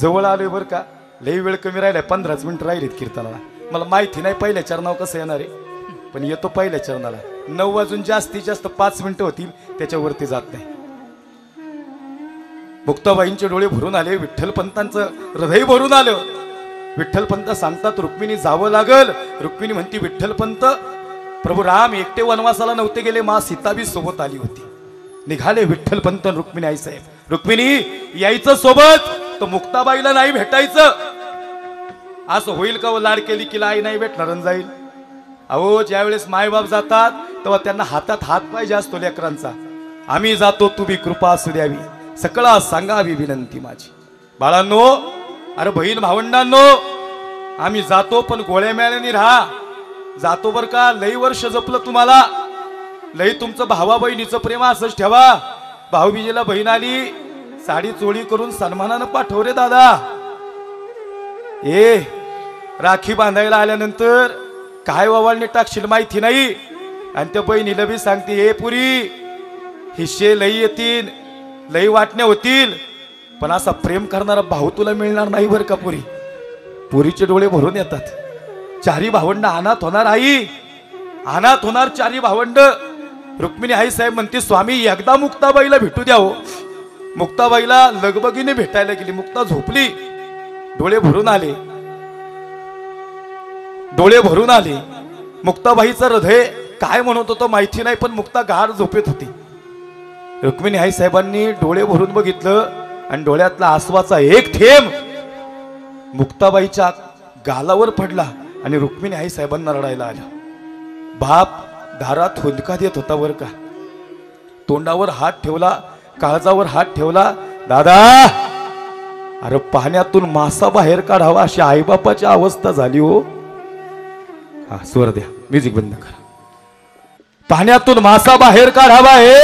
जवळ आलोय बर का. लई वेळ कमी राहिलाय, 15 मिनिटं राहिलीत कीर्तनाला. मला माहिती नाही पहिल्या चरणावर कसं येणार आहे, पण येतो पहिल्या चरणाला. 9 वाजून जास्तीत जास्त 5 मिनिटं होतील, त्याच्यावरती जात नाही. मुक्ताबाईंचे डोळे भरून आले, विठ्ठलपंतांचं हृदय भरून आलं. विठ्ठलपंत सांगतात रुक्मिणी जावं लागल. रुक्मिणी म्हणती विठ्ठलपंत, प्रभू राम एकटे वनवासाला नव्हते गेले, मा सीता बी सोबत आली होती. निघाले विठ्ठलपंत रुक्मिणी आई साहेब. रुक्मिणी यायचं सोबत, तर मुक्ताबाईला नाही भेटायचं. असं होईल का? लाड केली की आई नाही भेटणार जाईल. अहो ज्यावेळेस मायबाप जातात तेव्हा त्यांना हातात हात पाहिजे असतो लेकरांचा. आम्ही जातो, तुम्ही कृपा असू द्यावी, सकळा सांगावी विनंती माझी. बाळांनो, अरे बहीण भावंडांनो, आम्ही जातो पण गोळ्या मिळाल्याने राहा. जातो बर का. लई वर्ष जपलं तुम्हाला, लई तुमचं भावा बहिणीचं प्रेम असंच ठेवा. भाऊबीजेला बहीण आली, साडी चोळी करून सन्मानानं पाठव रे दादा. ए राखी बांधायला आल्यानंतर काय वावळणे टाकशील माहिती नाही. आणि त्या बहिणीला बी सांगते, हे पुरी हिस्से लई येतील, लई वाटण्या होतील, पण असा प्रेम करणारा भाऊ तुला मिळणार नाही बर का पुरी. पुरीचे डोळे भरून येतात. 4 भावंड अनाथ होणार आई, अनाथ होणार 4 भावंड. रुक्मिणी आई साहेब म्हणते स्वामी एकदा मुक्ताबाईला भेटू द्या हो. मुक्ताबाईला लगबगीने भेटायला गेली. मुक्ता झोपली, डोळे भरून आले, डोळे भरून आले. मुक्ताबाईचं हृदय काय म्हणत होतं माहिती नाही, पण मुक्ता गाढ झोपेत होती. रुक्मिणी आई साहेबांनी डोळे भरून बघितलं आणि डोळ्यातला आसवाचा एक थेंब मुक्ताबाईच्या गालावर पडला आणि रुक्मिणी आई साहेबांना रडायला आला. बाप दारात हुंदका देत होता वर का. तोंडावर हात ठेवला, काळजावर हात ठेवला. दादा, अरे पाण्यातून मासा बाहेर काढावा अशी आईबापाची अवस्था झाली हो. हा स्वर द्या, म्युझिक बंद करा. पाण्यातून मासा बाहेर काढावा हे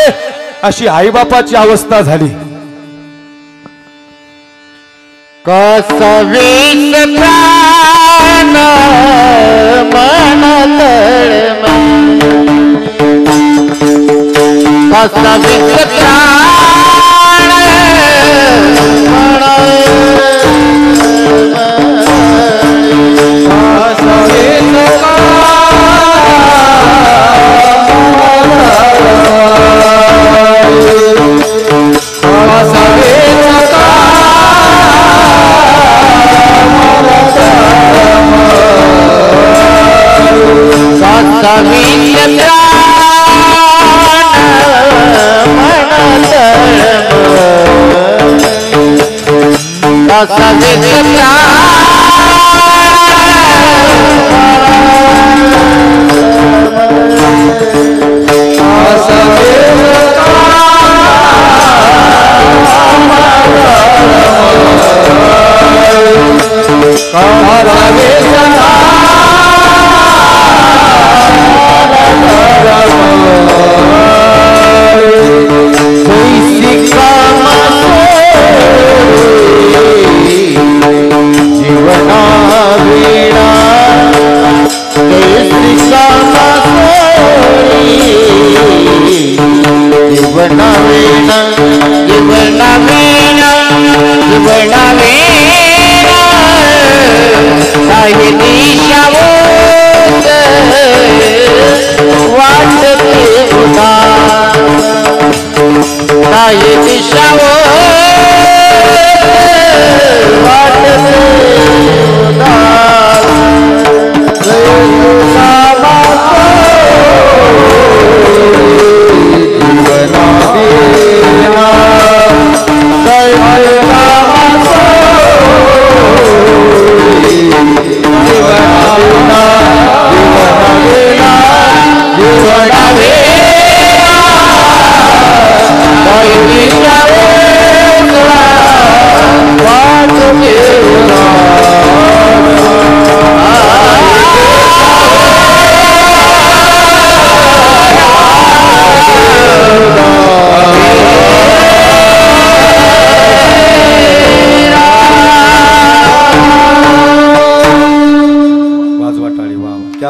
अशी आईबापाची अवस्था झाली. कसा विष प्राण मन तळमा, कसा विष प्राण मन कसा विष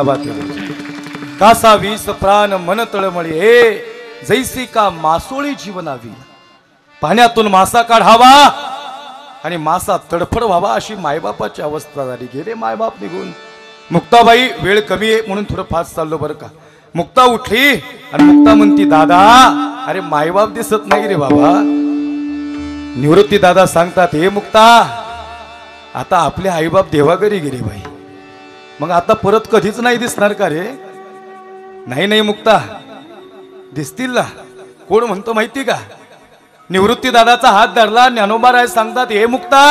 क्या बात आहे. कासा वीस प्राण मन तळमळी हे जैसी का मासोळी जीवनावी. पाण्यातून मासा काढावा आणि मासा तडफड व्हावा अशी मायबापाची अवस्था झाली. गेले मायबाप निघून. मुक्ताबाई वेळ कमी आहे म्हणून थोडं फास्ट चाललो बरं का. मुक्ता उठली आणि मुक्ता म्हणती दादा अरे मायबाप दिसत नाही रे बाबा. निवृत्ती दादा सांगतात हे मुक्ता आता आपले आईबाप देवाघरी गेले बाई. मग आता परत कधीच नाही दिसणार का रे. नाही नाही मुक्ता दिसतील ना. कोण म्हणतो माहिती का. निवृत्ती दादाचा हात धरला. ज्ञानोबा सांगतात हे मुक्ता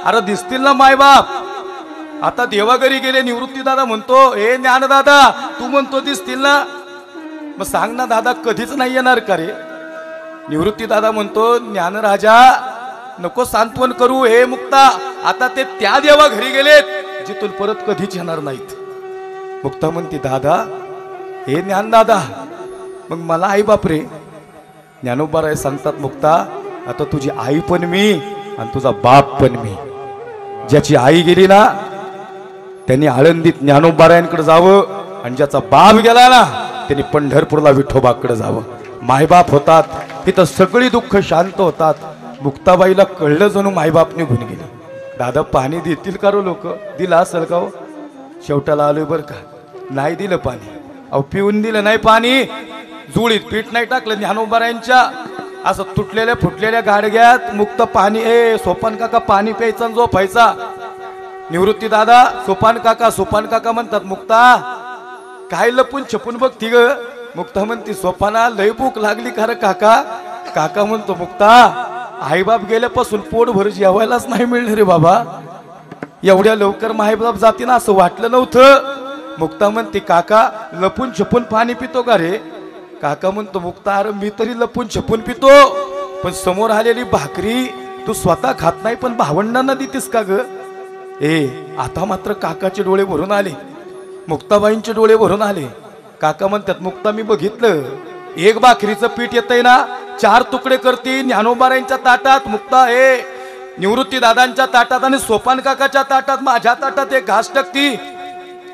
अरे दिसतील ना मायबाप. आता देवाघरी गेले. निवृत्ती दादा म्हणतो हे ज्ञान दादा तू म्हणतो दिसतील ना. मग सांग ना दादा कधीच नाही येणार का रे. निवृत्ती दादा म्हणतो ज्ञान राजा नको सांत्वन करू. हे मुक्ता आता ते त्या देवा घरी गेलेत जिथून परत कधीच येणार नाहीत. मुक्ता म्हणती दादा हे ज्ञान दादा मग मला आई बाप रे. ज्ञानोबा राय सांगतात मुक्ता आता तुझी आई पण मी आणि तुझा बाप पण मी. ज्याची आई गेली ना त्यांनी आळंदीत ज्ञानोबारायांकडे जावं आणि ज्याचा बाप गेला ना त्यांनी पंढरपूरला विठोबाकडे जावं. मायबाप होतात तिथं सगळी दुःख शांत होतात. मुक्ताबाईला कळलं जणू मायबाप निघून गेले. दादा पाणी देतील का रो लोक. दिलं असेल का हो. शेवटाला आलोय बरं का. नाही दिलं पाणी. अहो पिऊन दिलं नाही पाणी. जुळीत पीठ नाही टाकलं. ज्ञानोबारायांच्या असं तुटलेल्या फुटलेल्या गाडग्यात मुक्त पाणी. सोपान काका पाणी प्यायचा जो झोपायचा. निवृत्ती दादा सोपान काका म्हणतात मुक्ता काय लपून छपून बघती ग. मुक्ता म्हणती सोपाना लय भूक लागली खरं काका. काका म्हणतो मुक्ता आईबाप गेल्यापासून पोट भर जेवायलाच नाही मिळणार रे बाबा. एवढ्या लवकर माईबाप जाते ना असं वाटलं नव्हतं. मुक्ता म्हणते काका लपून छपून पाणी पितो का रे. काका म्हणतो मुक्ता अरे मी तरी लपून छपून पितो पण समोर आलेली भाकरी तू स्वतः खात नाही पण भावंडांना देतेस का ग. आता मात्र काकाचे डोळे भरून आले. मुक्ताबाईंचे डोळे भरून आले. काका म्हणतात मुक्ता मी बघितलं एक भाकरीचं पीठ येतंय ना 4 तुकडे करती ज्ञानोबारायांच्या ताटात. मुक्ता निवृत्ती दादांच्या ताटात आणि सोपान काकाच्या ताटात माझ्या ताटात एक घास टाकती.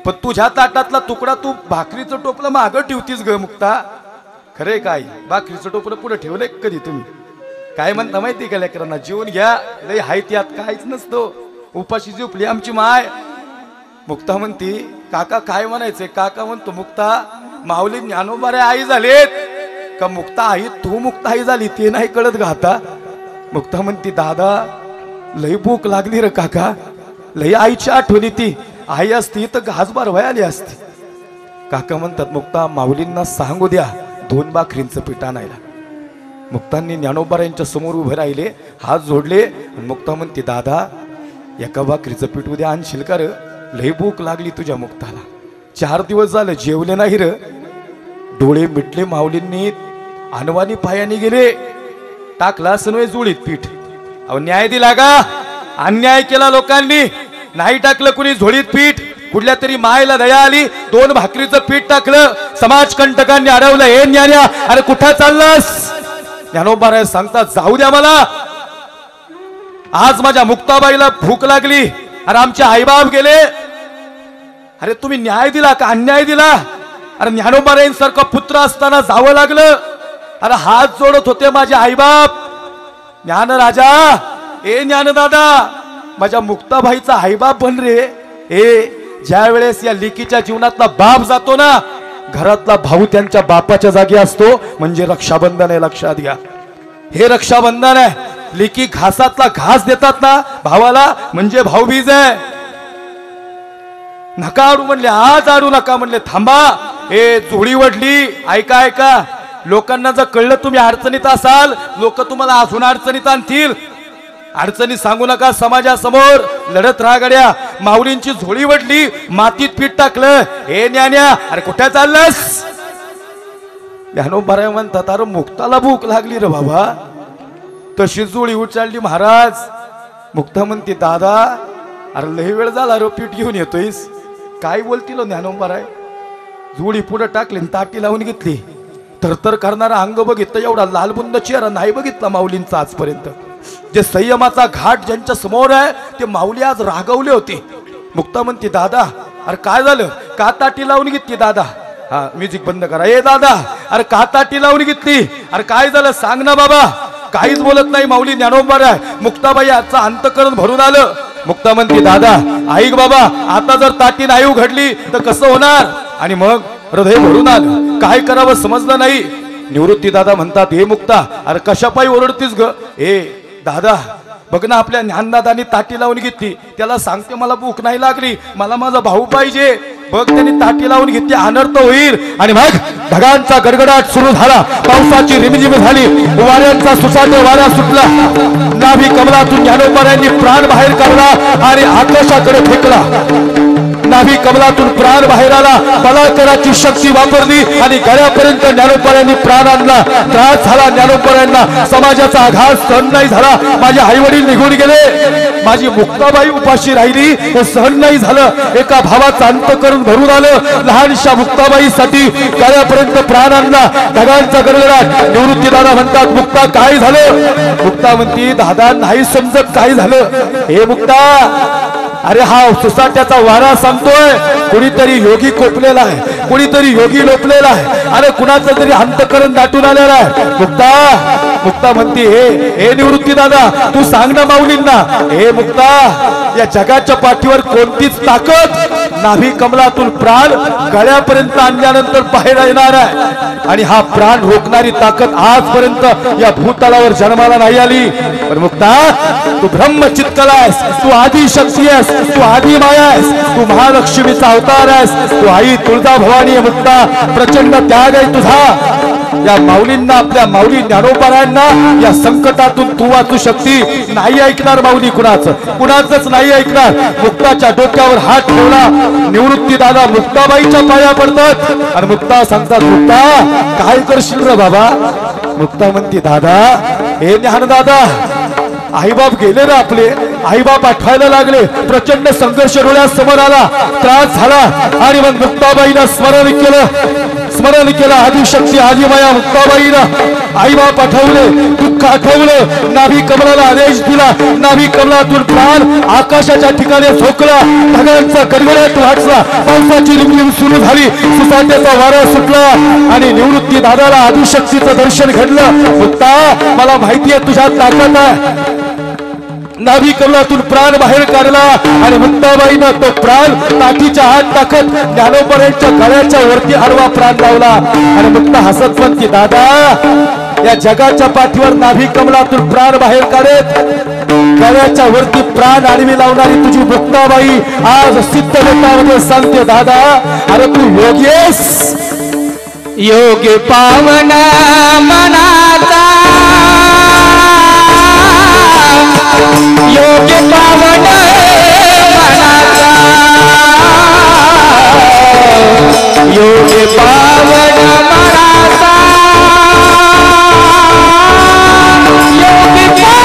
पण तुझ्या ताटातला तुकडा तू भाकरीचं टोपलं मागं ठेवतीस ग मुक्ता. खरे काय भाकरीचं टोपलं पुढे ठेवलंय कधी तुम्ही. काय म्हणता माहिती का लेकरांना जेवून घ्या लय हाय त्यात काहीच नसतो. उपाशी झोपली आमची माय. मुक्ता म्हणती काका काय म्हणायचंय. काका म्हणतो मुक्ता माऊली ज्ञानोबारे आई झालेत का मुक्ता आई तू मुक्ता आई झाली ते नाही कळत का आता. मुक्ता म्हणती दादा लय भूक लागली रे काका. लय आईची आठवण येती. आई असती तर घास भरवाय आली असती. काका म्हणतात मुक्ता माऊलींना सांगू द्या 2 भाकरींचं पीठ आणायला. मुक्तांनी ज्ञानोबारायांच्या समोर उभे राहिले हात जोडले. मुक्ता म्हणते दादा एका भाकरीचं पीठ उद्या आणशील का र. लय भूक लागली तुझ्या मुक्ताला. 4 दिवस झालं जेवले नाही र. डोळे मिटले. माऊलींनी अनवानी पायाने गेले. टाकला असं जुळीत पीठ. अहो न्याय दिला का. अन्याय केला लोकांनी. नाही टाकलं कुणी झोळीत पीठ. कुठल्या तरी मायला दया आली 2 भाकरीचं पीठ टाकलं. समाज कंटकांनी अडवलं. हे ज्ञान्या अरे कुठं चाललास. ज्ञानोबा सांगतात जाऊ द्या मला. आज माझ्या मुक्ताबाईला भूक लागली अरे आमचे आईबाप गेले. अरे तुम्ही न्याय दिला का अन्याय दिला. अरे ज्ञानोबारायांसारखा पुत्र असताना जावं लागलं. अरे हात जोडत होते माझे आईबाप. ज्ञान राजा ज्ञानदादा माझ्या मुक्ताबाईचा आईबाप बन रे. ज्या वेळेस या लेकीच्या जीवनातला बाप जातो ना घरातला भाऊ त्यांच्या बापाच्या जागी असतो म्हणजे रक्षाबंधन आहे. लक्षात घ्या हे रक्षाबंधन आहे. लेकी घासातला घास देतात ना भावाला म्हणजे भाऊबीज आहे. नका आडू म्हणले आज आडू नका म्हणले थांबा. जोडी वडली. ऐका ऐका लोकांना जर कळलं तुम्ही अडचणीत असाल लोक तुम्हाला अजून अडचणीत आणतील. अडचणी सांगू नका समाजासमोर लढत राहा गड्या. माऊलींची झोळी वडली मातीत पीठ टाकलं. हे ज्ञान्या अरे कुठे चाललंस. ज्ञानोबा म्हणतात अरे मुक्ताला भूक लागली रे बाबा. तशी जोळी उचलली महाराज. मुक्ता म्हणते दादा अरे लय वेळ झाला रो पीठ घेऊन येतोयस. काय बोलतील ज्ञानोबा राय. जोडी पुढे टाकली ताटी लावून घेतली. थरथर करणारा अंग बघितलं. एवढा लालबुंद चेहरा नाही बघितला माऊलींचा आजपर्यंत. जे संयमाचा घाट ज्यांच्या समोर आहे ते माऊली आज रागवले होते. मुक्ता म्हणते दादा अरे काय झालं. का ताटी लावून घेतली दादा? हा म्युझिक बंद करा. ए दादा, अरे का ताटी लावून घेतली? अरे काय झालं सांग ना बाबा. काहीच बोलत नाही. माऊली ज्ञानोबा आहे. मुक्ताबाई आजचं अंतकरण भरून आलं. मुक्ता म्हणते दादा ऐक बाबा, आता जर ताटी नाही उघडली तर कसं होणार? आणि मग हृदय भरून आलं. काय करावं समजलं नाही. निवृत्ती दादा म्हणतात हे मुक्ता, अरे कशापायी ओरडतीस ग? ए दादा बघ ना, आपल्या ज्ञानदादानी ताटी लावून घेतली. त्याला सांगते मला भूक नाही लागली, मला माझा भाऊ पाहिजे. बघ त्यांनी ताटी लावून घेतली, अनर्थ होईल. आणि मग ढगांचा गडगडाट सुरू झाला. पावसाची रिमझिम झाली. वाऱ्यांचा सुसाट वारा सुटला. नाभी कमलातून ज्ञानोबांनी प्राण बाहेर काढला आणि आकाशाकडे फेकला. नाभी कमलातून प्राण बाहेर आला. बलात्काराची शक्ती वापरली आणि गळ्यापर्यंत ज्ञानोबांनी प्राण आणला. त्रास झाला ज्ञानोबांना. समाजाचा आघात सहन नाही झाला. माझे आई वडील निघून गेले, माझी मुक्ताबाई उपाशी राहिली, हे सहन नाही झालं. एका भावाचं अंतकरण भरून आलं. लहानशा मुक्ताबाईसाठी गळ्यापर्यंत प्राण आणला. ढगांचा गडगडाट. निवृत्ती दादा म्हणतात मुक्ता काय झालं? मुक्ता म्हणती दादा नाही समजत काय झालं. हे मुक्ता, अरे हा सुसाट्याचा वारा सांगतोय कुणीतरी योगी कोपलेला आहे, कुणीतरी योगी लोपलेला आहे. अरे कुणाचं तरी अंतकरण दाटून आलेला आहे. मुक्ता म्हणती हे निवृत्ती दादा तू सांग ना माऊलींना. हे मुक्ता, या जगाच्या पाठीवर कोणतीच ताकद नाभी कमलातून प्राण गळ्यापर्यंत आणल्यानंतर बाहेर येणार आहे. आणि हा प्राण रोखणारी ताकद आजपर्यंत या भूतलावर जन्माला नाही आली. पण मुक्ता तू ब्रह्मचित्तला आहेस, तू आदी शक्ती आहेस, तू आदी माया आहेस, तू महालक्ष्मीचा अवतार आहेस, तू आई तुळजा भवानी. मुक्ता प्रचंड त्याग आहे तुझा. या माऊलींना, आपल्या माऊली ज्ञानोबांना या संकटातून तू वाचू शकती. नाही ऐकणार माऊली कुणाचंच नाही ऐकणार. मुक्ताच्या डोक्यावर हात ठेवला. निवृत्ती दादा मुक्ताबाईच्या पाया पडतात आणि मुक्ता सांगतात मुक्ता काय करशील रे बाबा? मुक्ता म्हणती दादा हे ज्ञानदादा आईबाप गेले रे आपले, आईबाप आठवायला लागले. प्रचंड संघर्ष डोळ्यासमोर आला, त्रास झाला. आणि मग मुक्ताबाईनं स्मरण केलं आदिशक्ती आदिमाया मुक्ताबाईनं. आईबाप आठवले, दुःख आठवलं. नाभी कमलाला आदेश दिला. नाभी कमलातून प्राण आकाशाच्या ठिकाणी झोकला. ढगांचा गडगडाट वाटला. पावसाची रिमझिम सुरू झाली. सुसाट्याचा वारा सुटला आणि निवृत्ती दादाला आदिशक्तीचं दर्शन घडलं. मुक्ता मला माहिती आहे तुझ्या ताकद आहे. नाभी कमलातून प्राण बाहेर काढला आणि मुक्ताबाईनं तो प्राण ताटीच्या हात टाकत ज्ञानोबांच्या गळ्याच्या वरती आडवा प्राण लावला. आणि मुक्ता हसत म्हणती दादा या जगाच्या पाठीवर नाभी कमलातून प्राण बाहेर काढत गळ्याच्या वरती प्राण आडवी लावणारी तुझी मुक्ताबाई आज सिद्ध लोकांमध्ये सांगते दादा अरे तू योगी आहेस. योगी पावन मनाचा, योगी पावन मनाचा, योगी पावन मनाचा, योगी पावन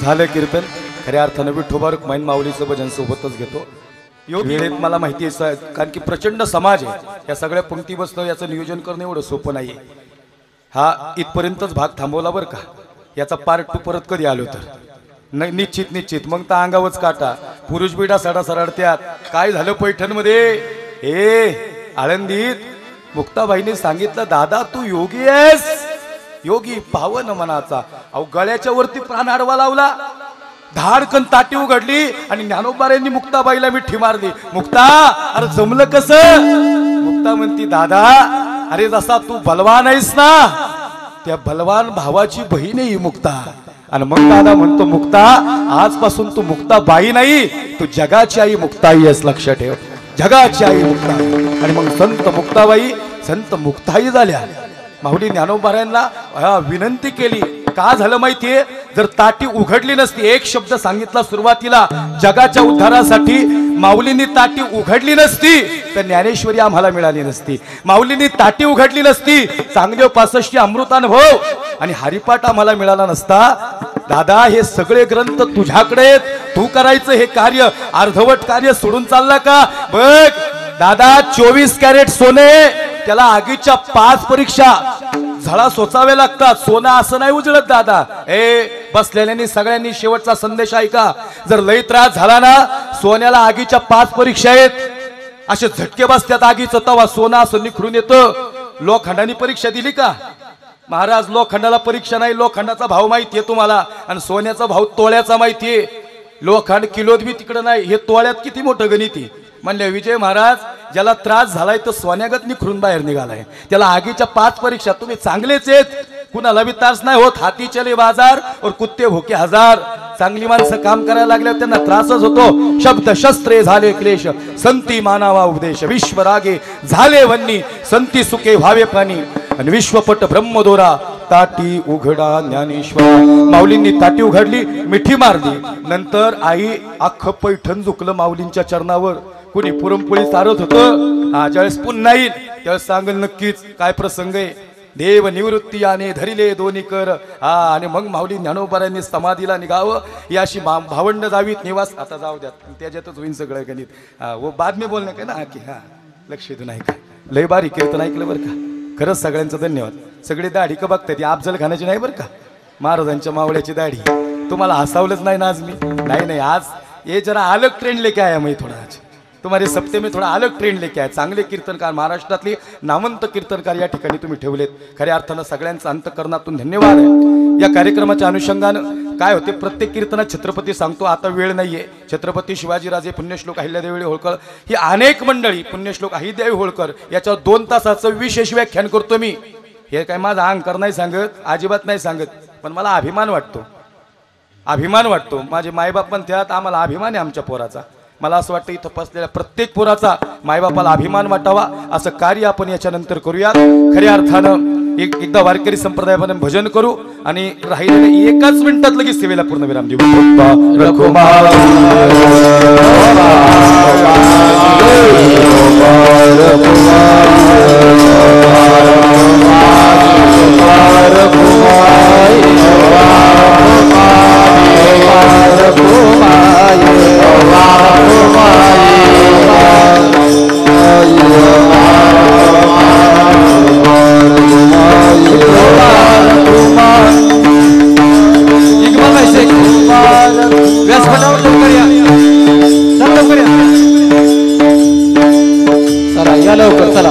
झालं कीर्तन. खऱ्या अर्थानं विठोबा रुक्माईन माऊलीचं भजन सोबतच घेतो. वेळेत मला माहिती आहे कारण की प्रचंड समाज आहे. या सगळ्या पंक्ती बसणं याचं नियोजन करणं एवढं सोपं नाही. हा इथपर्यंतच भाग थांबवला बरं का. याचा पार्ट 2 परत कधी आलो तर निश्चित मग तर अंगावच काटा. पुरुष बिडा सडा सरडत्यात. काय झालं पैठणमध्ये आळंदीत मुक्ताबाईने सांगितलं, दादा तू योगी आहेस, योगी पावन मनाचा. अहो गळ्याच्या वरती प्राण आडवा लावला, धाडकन ताटी उघडली आणि ज्ञानोबाऱ्यांनी मुक्ताबाईला मिठी मारली. मुक्ता अरे जमलं कसं? मुक्ता म्हणती, दादा अरे जसा तू बलवान आहेस ना, त्या बलवान भावाची बहीण आहे ही मुक्ता. आणि मग दादा म्हणतो, मुक्ता आजपासून तू मुक्ता बाई नाही, तू जगाची आई मुक्ताई आहेस, लक्ष ठेव, जगाची आई मुक्ता. आणि मग संत मुक्ताबाई संत मुक्ताई झाल्या. माऊली ज्ञानोबाऱ्यांना विनंती केली. का झालं माहितीये, जर ताटी उघडली नसती, एक शब्द सांगितला सुरुवातीला, जगाच्या उद्धारासाठी माऊलींनी ताटी उघडली नसती तर ज्ञानेश्वरी आम्हाला मिळाली नसती. माऊलींनी ताटी उघडली नसती, चांगले 65 अमृतानुभव आणि हरिपाठ आम्हाला मिळाला नसता. दादा हे सगळे ग्रंथ तुझ्याकडे, तू करायचं हे कार्य, अर्धवट कार्य सोडून चालला का? बघ दादा 24 कॅरेट सोने, त्याला आगीच्या 5 परीक्षा झळा सोचावे लागतात. सोनं असं नाही उजळत दादा. बसलेल्यांनी सगळ्यांनी शेवटचा संदेश ऐका. जर लई त्रास झाला ना, सोन्याला आगीच्या 5 परीक्षा आहेत. असे झटके बसतात आगीचं, तवा सोनं असं निखरून येतं. लोखंडाने परीक्षा दिली का महाराज? लोखंडाला परीक्षा नाही. लोखंडाचा भाव माहितीये तुम्हाला आणि सोन्याचा भाव तोळ्याचा माहितीये. लोखंड किलोत बी तिकडं नाही, हे तोळ्यात किती मोठं गणित आहे. म्हणले विजय महाराज ज्याला त्रास झालाय तो सोन्यागत निखरून बाहेर निघालाय. त्याला आगीच्या 5 परीक्षा. तुम्ही चांगलेच आहेत, कुणाला बी त्रास नाही होत. हाती चले बाजार और कुत्ते भोके हजार. चांगली माणसं काम करायला लागल्यावर त्यांना त्रासच होतो. शब्द शस्त्रे झाले क्लेश, संती मानावा उपदेश. विश्वरागे झाले वन्नी, संती सुखे व्हावे पाणी. आणि विश्वपट ब्रह्मदोरा ताटी उघडा ज्ञानेश्वर. माऊलींनी ताटी उघडली, मिठी मारली. नंतर आई अख्खं पैठण झुकलं माऊलींच्या चरणावर. कुणी पुरणपोळी चारत होतं. ज्यावेळेस पुन्हा येईल त्यावेळेस सांगेल नक्कीच काय प्रसंग आहे. देव निवृत्ती आणे धरिले दोन्ही कर. आणि मग माऊली ज्ञानोबाऱ्यांनी समाधीला निघावं. ही अशी भावंड जावीत निवास. आता जाऊ द्यात, त्याच्यातच होईन सगळं गणित. वो बाद में बोलणं काय ना की लक्ष देऊ नाही का. लय बारी कीर्तन ऐकलं बरं का. खरंच सगळ्यांचं धन्यवाद. सगळे दाढी का बघतात, ती अफजल खानाची नाही बरं का, महाराजांच्या मावळ्याची दाढी. तुम्हाला हसावलंच नाही ना आज मी. नाही आज ये जरा अलग ट्रेंड लेके आया मैं थोड़ा. आज तुम्हारे सप्ते में थोड़ा अलग ट्रेंड लेके आया. चांगले कीर्तनकार, महाराष्ट्रातले नामवंत कीर्तनकार या ठिकाणी तुम्ही ठेवलेत. खऱ्या अर्थानं सगळ्यांचं अंतःकरणातून धन्यवाद आहे. या कार्यक्रमाच्या अनुषंगानं काय होते, प्रत्येक कीर्तनात छत्रपती सांगतो. आता वेळ नाहीये. छत्रपती शिवाजीराजे, पुण्यश्लोक अहिल्यादेवी होळकर, ही अनेक मंडळी, पुण्यश्लोक अहिल्यादेवी होळकर, याच्यावर 2 तासाचं विशेष व्याख्यान करतो मी. हे काय माझा अहंकार नाही सांगत, अजिबात नाही सांगत, पण मला अभिमान वाटतो. अभिमान वाटतो. माझे मायबाप पण त्यात, आम्हाला अभिमान आहे आमच्या पोराचा. मला असं वाटतं इथं बसलेल्या प्रत्येक पोराचा मायबापाला अभिमान वाटावा असं कार्य आपण याच्यानंतर करूयात. खऱ्या अर्थानं एकदा वारकरी संप्रदायामध्ये भजन करू आणि राहिलेल्या 1 मिनिटात लगेच सेवेला पूर्ण विराम देऊ. चला या लवकर चला.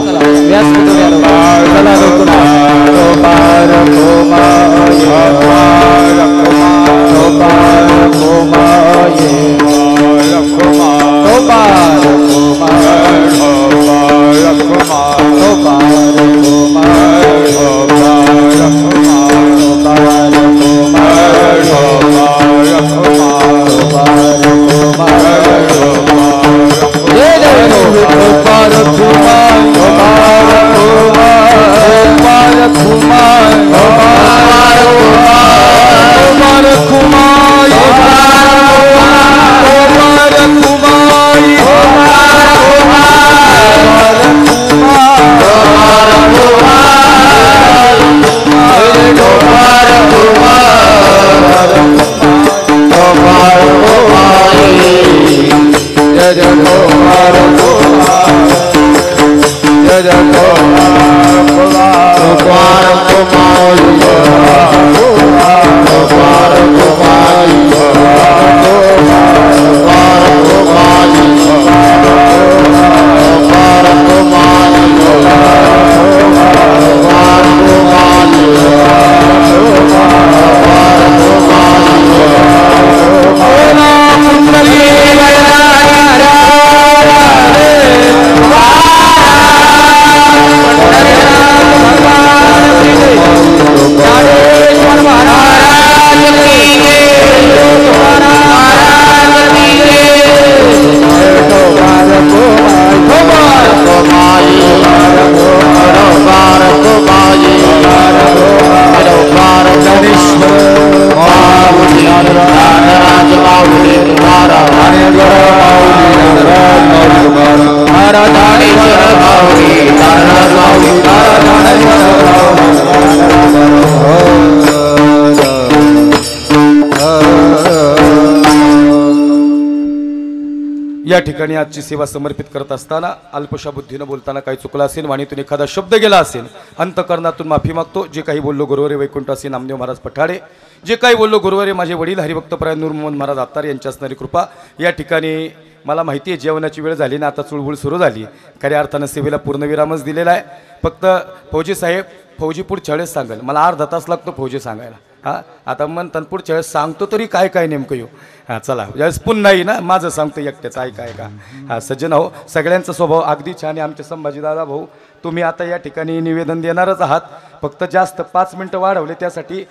या ठिकाणी आजची सेवा समर्पित करत असताना अल्पशा बुद्धीनं बोलताना काही चुकलं असेल, वाणीतून एखादा शब्द गेला असेल, अंतकरणातून माफी मागतो. जे काही बोललो गुरुवारी वैकुंठ असे नामदेव महाराज पठाडे, जे काही बोललो गुरुवारी माझे वडील हरिभक्तपरायण नूर मोहम्मद महाराज अत्तार यांची असणारी कृपा. या ठिकाणी मला माहिती आहे जेवणाची वेळ झाली ना, आता चुळबुळ सुरू झाली. खऱ्या अर्थानं सेवेला पूर्णविरामच दिलेला आहे. फक्त फौजी साहेब, फौजी पुढच्या वेळेस सांगेल, मला अर्धा तास लागतो फौजी सांगायला. हां, आता म्हणतात पुढच्या वेळेस सांगतो तरी काय काय नेमकं येऊ. हां चला, ज्यावेळेस पुन्हा नाही ना, माझं सांगतो एकट्याचं ऐका ऐका. हां सज्जन हो, सगळ्यांचा स्वभाव अगदी छान आहे. आमचे संभाजीदादा भाऊ, तुम्ही आता या ठिकाणी निवेदन देणारच आहात, फक्त जास्त 5 मिनटं वाढवले त्यासाठी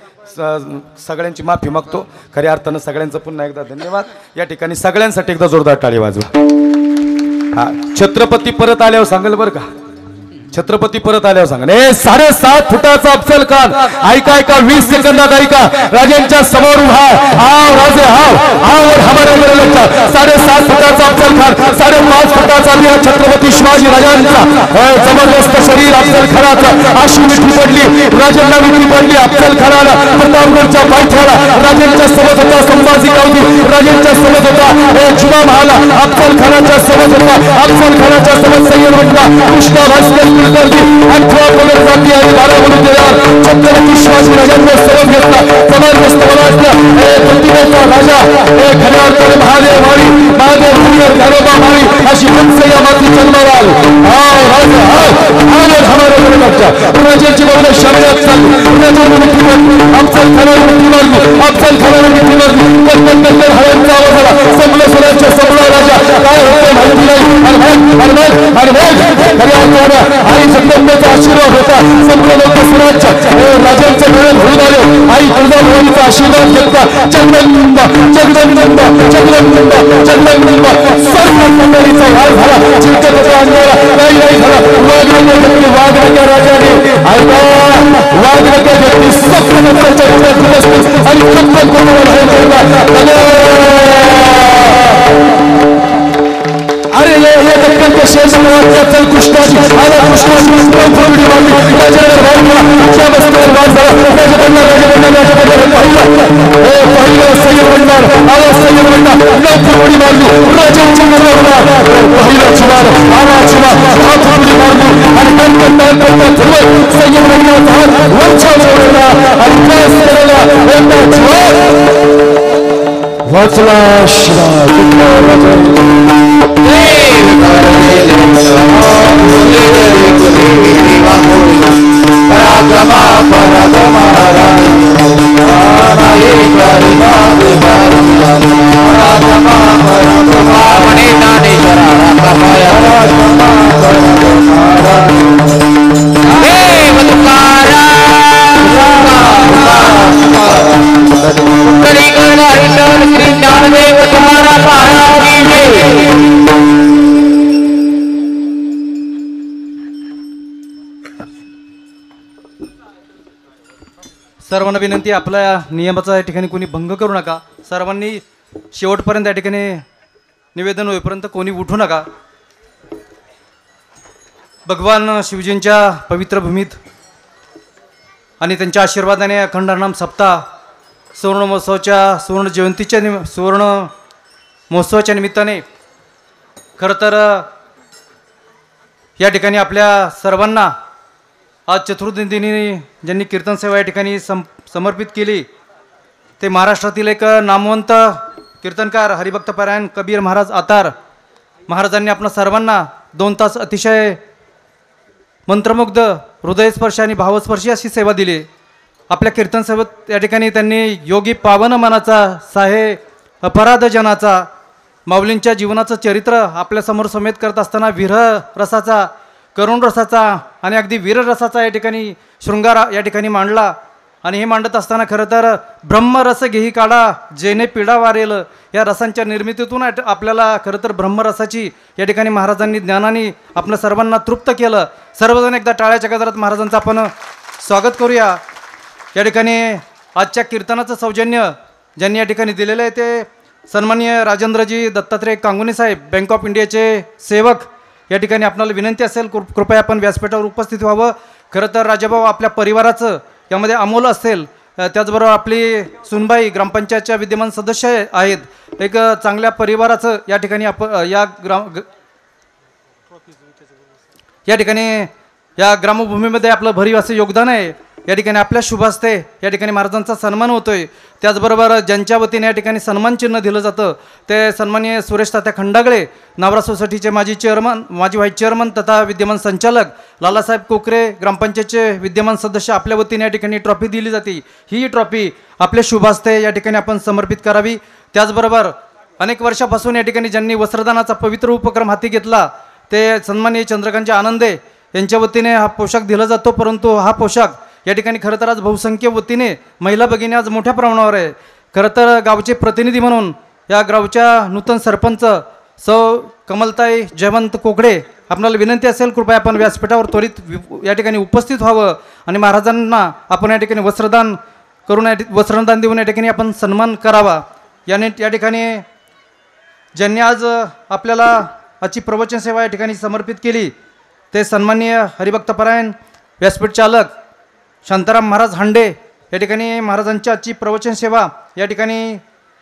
सगळ्यांची माफी मागतो. खऱ्या अर्थानं सगळ्यांचं पुन्हा एकदा धन्यवाद. या ठिकाणी सगळ्यांसाठी एकदा जोरदार टाळी वाजवा. हां, छत्रपती परत आल्यावर सांगाल बरं का, छत्रपती परत आल्यावर सांगा. 7.5 फुटाचा अफजल खान, ऐका ऐका, 20 सेकंदात ऐका. राजांच्या समोर उभा, हाव राजे हाव, हाव हमारे मेरे लक्षात. 7.5 फुटाचा अफजल खान, 5.5 फुटाचा वीर छत्रपती शिवाजी राजांचा जबरदस्त शरीर अफजल खानाचं. अशी मिठी पडली, राजांना मिठी पडली. अफजल खानाला प्रतापगडच्या पायथ्याला राजांच्या सोबत होता संभाजी गावदी, राजांच्या सोबत होता जुमा महाला, अफजल खानाच्या सोबत होता, अफजल खानाच्या सोबत सय्यद वंटा, कृष्णा भास्कर छत्रपती शिवाजी राजांना सोबत घेतला. जबरदस्त प्रतिभेचा राजा, खऱ्या अर्थाने महादेव माळी, महादेव हुरियर घरोबा माळी, अशी हंसया माती जन्माला आली. राजांची बाजूला शरीरात चालली, राजांनी मिठी मारली, अफजल खानाने मिठी मारली, अफजल खानाने मिठी मारली. कत्तर हळ्यांचा आवाज आला. संपलं स्वराज्य, संपला राजा, काय होतं माहिती नाही. खऱ्या अर्थानं आई जगदंबेचा आशीर्वाद होता. संपलं नव्हतं स्वराज्य, राजांचं मिळून होऊन आले. आई तुळजाभवानीचा आशीर्वाद घेतला. जगदंबा जगदंबा जगदंबा जगदंबा सर्व मंडळीचा वार झाला. चिंतेचा अंगाला काही नाही झाला. वाघनक्या घेतली, वाघनक्या राजाने ऐका, वाघनक्या घेतली, सप्तमंत्राच्या आणि प्रत्येक कोणावर अरे ये दक्कन के शेष चल कृष्णाजी आला, कृष्णाजी फुलडी मारली, राजाने वाढला, क्या बसणार वाद झाला. पहिला सय्यद वंडार आला, सय्यद वंडा फुलडी मारली, राजांची पहिला चुनार आला, चुनार फुलडी मारली आणि नंतर सय्यद वंडाचा हात वरच्या ओढला आणि क्रॉस केला. वाचला शिवाय सर्वांना विनंती, आपल्या नियमाचा या ठिकाणी कोणी भंग करू नका. सर्वांनी शेवटपर्यंत या ठिकाणी निवेदन होईपर्यंत कोणी उठू नका. भगवान शिवजींच्या पवित्र भूमीत आणि त्यांच्या आशीर्वादाने अखंड हरनाम सप्ताह सुवर्ण महोत्सवाच्या सुवर्ण महोत्सवाच्या निमित्ताने खरं तर या ठिकाणी आपल्या सर्वांना आज चतुर्दिनी ज्यांनी कीर्तन सेवा या ठिकाणी समर्पित केली ते महाराष्ट्रातील एक नामवंत कीर्तनकार हरिभक्तपरायण कबीर महाराज आतार महाराजांनी आपल्या सर्वांना 2 तास अतिशय मंत्रमुग्ध, हृदयस्पर्शी आणि भावस्पर्शी अशी सेवा दिली. आपल्या कीर्तन सेवेत या ठिकाणी त्यांनी योगी पावन मनाचा, साहे अपराध जनाचा, माऊलींच्या जीवनाचं चरित्र आपल्यासमोर समेत करत असताना विरह रसाचा, करुण रसाचा आणि अगदी वीर रसाचा या ठिकाणी शृंगार या ठिकाणी मांडला. आणि हे मांडत असताना खरं तर ब्रह्मरस घेही काढा जेने पिढा वारेल या रसांच्या निर्मितीतून आपल्याला खरं तर ब्रह्मरसाची या ठिकाणी महाराजांनी ज्ञानाने आपल्या सर्वांना तृप्त केलं. सर्वजण एकदा टाळ्याच्या गजरात महाराजांचं आपण स्वागत करूया. या ठिकाणी आजच्या कीर्तनाचं सौजन्य ज्यांनी या ठिकाणी दिलेलं आहे ते सन्माननीय राजेंद्रजी दत्तात्रय कांगुने साहेब, बँक ऑफ इंडियाचे सेवक. या ठिकाणी आपल्याला विनंती असेल कृपया आपण व्यासपीठावर उपस्थित व्हावं. खरं तर राजाभाऊ आपल्या परिवाराचं यामध्ये अमोल असेल, त्याचबरोबर आपली सुनबाई ग्रामपंचायतच्या विद्यमान सदस्य आहेत, एक चांगल्या परिवाराचं या ठिकाणी या ठिकाणी या ग्रामभूमीमध्ये आपलं भरीव असं योगदान आहे. या ठिकाणी आपल्या शुभ हस्ते या ठिकाणी महाराजांचा सन्मान होतोय. त्याचबरोबर ज्यांच्या वतीने या ठिकाणी सन्मान चिन्ह दिलं जातं ते सन्माननीय सुरेश तात्या खंडागळे, नावरा सोसायटीचे माजी व्हाईस चेअरमन तथा विद्यमान संचालक लालासाहेब कोकरे, ग्रामपंचायतचे विद्यमान सदस्य, आपल्या वतीने या ठिकाणी ट्रॉफी दिली जाते. ही ट्रॉफी आपल्या शुभ हस्ते या ठिकाणी आपण समर्पित करावी. त्याचबरोबर अनेक वर्षापासून या ठिकाणी ज्यांनी वस्त्रदानाचा पवित्र उपक्रम हाती घेतला ते सन्माननीय चंद्रकांतजी आनंदे यांच्या वतीने हा पोशाख दिला जातो. परंतु हा पोशाख या ठिकाणी खरं तर आज बहुसंख्य वतीने महिला भगिनी आज मोठ्या प्रमाणावर आहे. खरं तर गावचे प्रतिनिधी म्हणून या गावच्या नूतन सरपंच सौ कमलताई जयवंत कोकडे, आपल्याला विनंती असेल कृपया आपण व्यासपीठावर त्वरित या ठिकाणी उपस्थित व्हावं आणि महाराजांना आपण या ठिकाणी वस्त्रदान देऊन या ठिकाणी आपण सन्मान करावा. या ठिकाणी ज्यांनी आज आपल्याला आजची प्रवचन सेवा या ठिकाणी समर्पित केली ते सन्माननीय हरिभक्तपरायण व्यासपीठ चालक शांताराम महाराज हांडे. या ठिकाणी महाराजांची आजची प्रवचन सेवा या ठिकाणी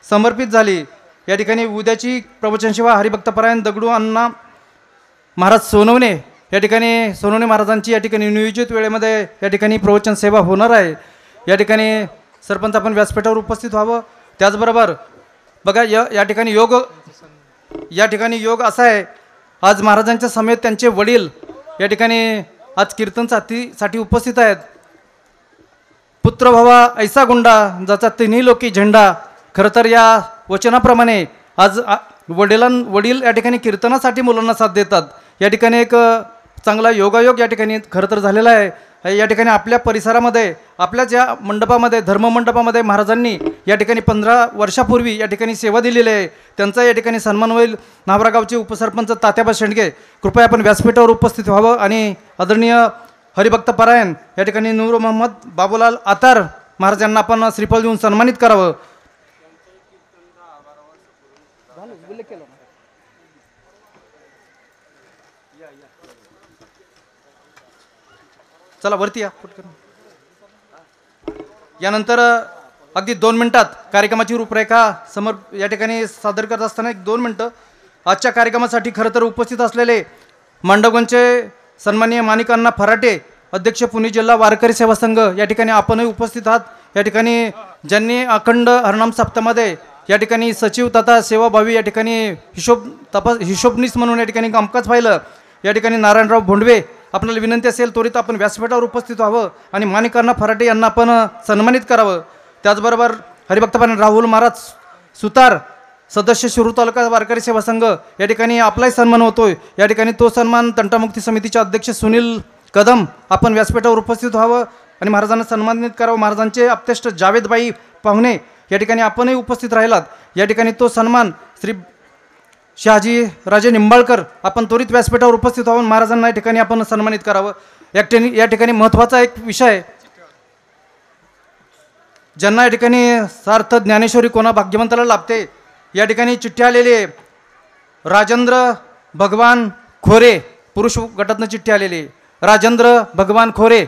समर्पित झाली. या ठिकाणी उद्याची प्रवचन सेवा हरिभक्तपरायण दगडू अण्णा महाराज सोनवणे या ठिकाणी सोनवणे महाराजांची या ठिकाणी नियोजित वेळेमध्ये या ठिकाणी प्रवचन सेवा होणार आहे. या ठिकाणी सरपंच आपण व्यासपीठावर उपस्थित व्हावं. त्याचबरोबर बघा या ठिकाणी योग असा आहे, आज महाराजांच्या समेत त्यांचे वडील या ठिकाणी आज कीर्तन साठी उपस्थित आहेत. पुत्र भावा ऐसा गुंडा ज्याचा तिन्ही लोकी झेंडा. खरं तर या वचनाप्रमाणे आज वडील या ठिकाणी कीर्तनासाठी मुलांना साथ देतात. या ठिकाणी एक चांगला योगायोग या ठिकाणी खरं तर झालेला आहे. या ठिकाणी आपल्या परिसरामध्ये आपल्या ज्या मंडपामध्ये धर्ममंडपामध्ये महाराजांनी या ठिकाणी 15 वर्षापूर्वी या ठिकाणी सेवा दिलेली आहे त्यांचा या ठिकाणी सन्मान होईल. नावरा गावचे उपसरपंच तात्याबा शेंडगे कृपया आपण व्यासपीठावर उपस्थित व्हावं आणि आदरणीय हरिभक्तपरायण या ठिकाणी नूर मोहम्मद बाबूलाल आतार महाराजांना आपण श्रीफळ देऊन सन्मानित करावं. चला वरती या पटकन. यानंतर अगदी 2 मिनिटात कार्यक्रमाची रूपरेखा या ठिकाणी सादर करत असताना 1-2 मिनिटं आजच्या कार्यक्रमासाठी खरं तर उपस्थित असलेले मांडवगणचे सन्माननीय माणिक अण्णा फराटे, अध्यक्ष पुणे जिल्हा वारकरी सेवा संघ या ठिकाणी आपणही उपस्थित आहात. या ठिकाणी ज्यांनी अखंड हरनाम सप्ताहामध्ये या ठिकाणी सचिव तथा सेवाभावी या ठिकाणी हिशोबनीस म्हणून या ठिकाणी कामकाज पाहिलं. या ठिकाणी नारायणराव भोंडवे, आपल्याला विनंती असेल त्वरित आपण व्यासपीठावर उपस्थित व्हावं आणि माणिक अण्णा फराटे यांना आपण सन्मानित करावं. त्याचबरोबर हरिभक्तपरायण राहुल महाराज सुतार, सदस्य शिरूर तालुका वारकरी सेवा संघ या ठिकाणी आपलाही सन्मान होतोय. या ठिकाणी तो सन्मान तंटामुक्ती समितीचे अध्यक्ष सुनील कदम आपण व्यासपीठावर उपस्थित व्हावं आणि महाराजांना सन्मानित करावं. महाराजांचे आप्तेष्ट जावेदबाई पाहुणे या ठिकाणी आपणही उपस्थित राहिलात. या ठिकाणी तो सन्मान श्री शहाजी राजे निंबाळकर आपण त्वरित व्यासपीठावर उपस्थित व्हावून महाराजांना या ठिकाणी आपण सन्मानित करावं. या ठिकाणी महत्त्वाचा एक विषय, ज्यांना या ठिकाणी सार्थ ज्ञानेश्वरी कोणा भाग्यवंताला लाभते या ठिकाणी चिठ्ठी आलेली आहे. राजेंद्र भगवान खोरे, पुरुष गटातनं चिठ्ठी आलेली आहे. राजेंद्र भगवान खोरे,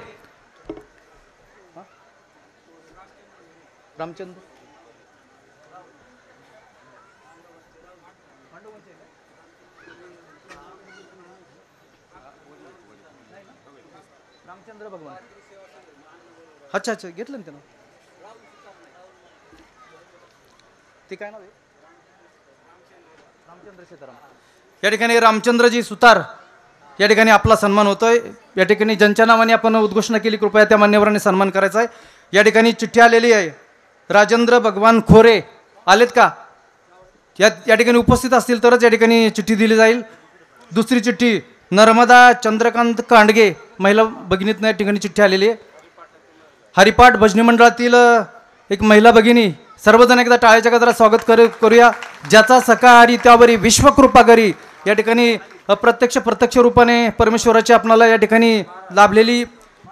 रामचंद्र भगवान, अच्छा घेतलं ना त्यानं, ते काय नाव आहे, रामचंद्र सीताराम. या ठिकाणी रामचंद्रजी सुतार या ठिकाणी आपला सन्मान होतोय. या ठिकाणी ज्यांच्या नावाने आपण उद्घोषणा केली कृपया त्या मान्यवरांनी सन्मान करायचा आहे. या ठिकाणी चिठ्ठी आलेली आहे. राजेंद्र भगवान खोरे आलेत का? या ठिकाणी उपस्थित असतील तरच या ठिकाणी चिठ्ठी दिली जाईल. दुसरी चिठ्ठी नर्मदा चंद्रकांत कांडगे, महिला भगिनीतनं या ठिकाणी चिठ्ठी आलेली आहे. हरिपाठ भजनी मंडळातील एक महिला भगिनी, सर्वजण एकदा टाळ्याच्या गजरात स्वागत करूया. ज्याचा सखा हरी त्यावरी विश्वकृपा करी. या ठिकाणी अप्रत्यक्ष प्रत्यक्ष रूपाने परमेश्वराची आपणाला या ठिकाणी लाभलेली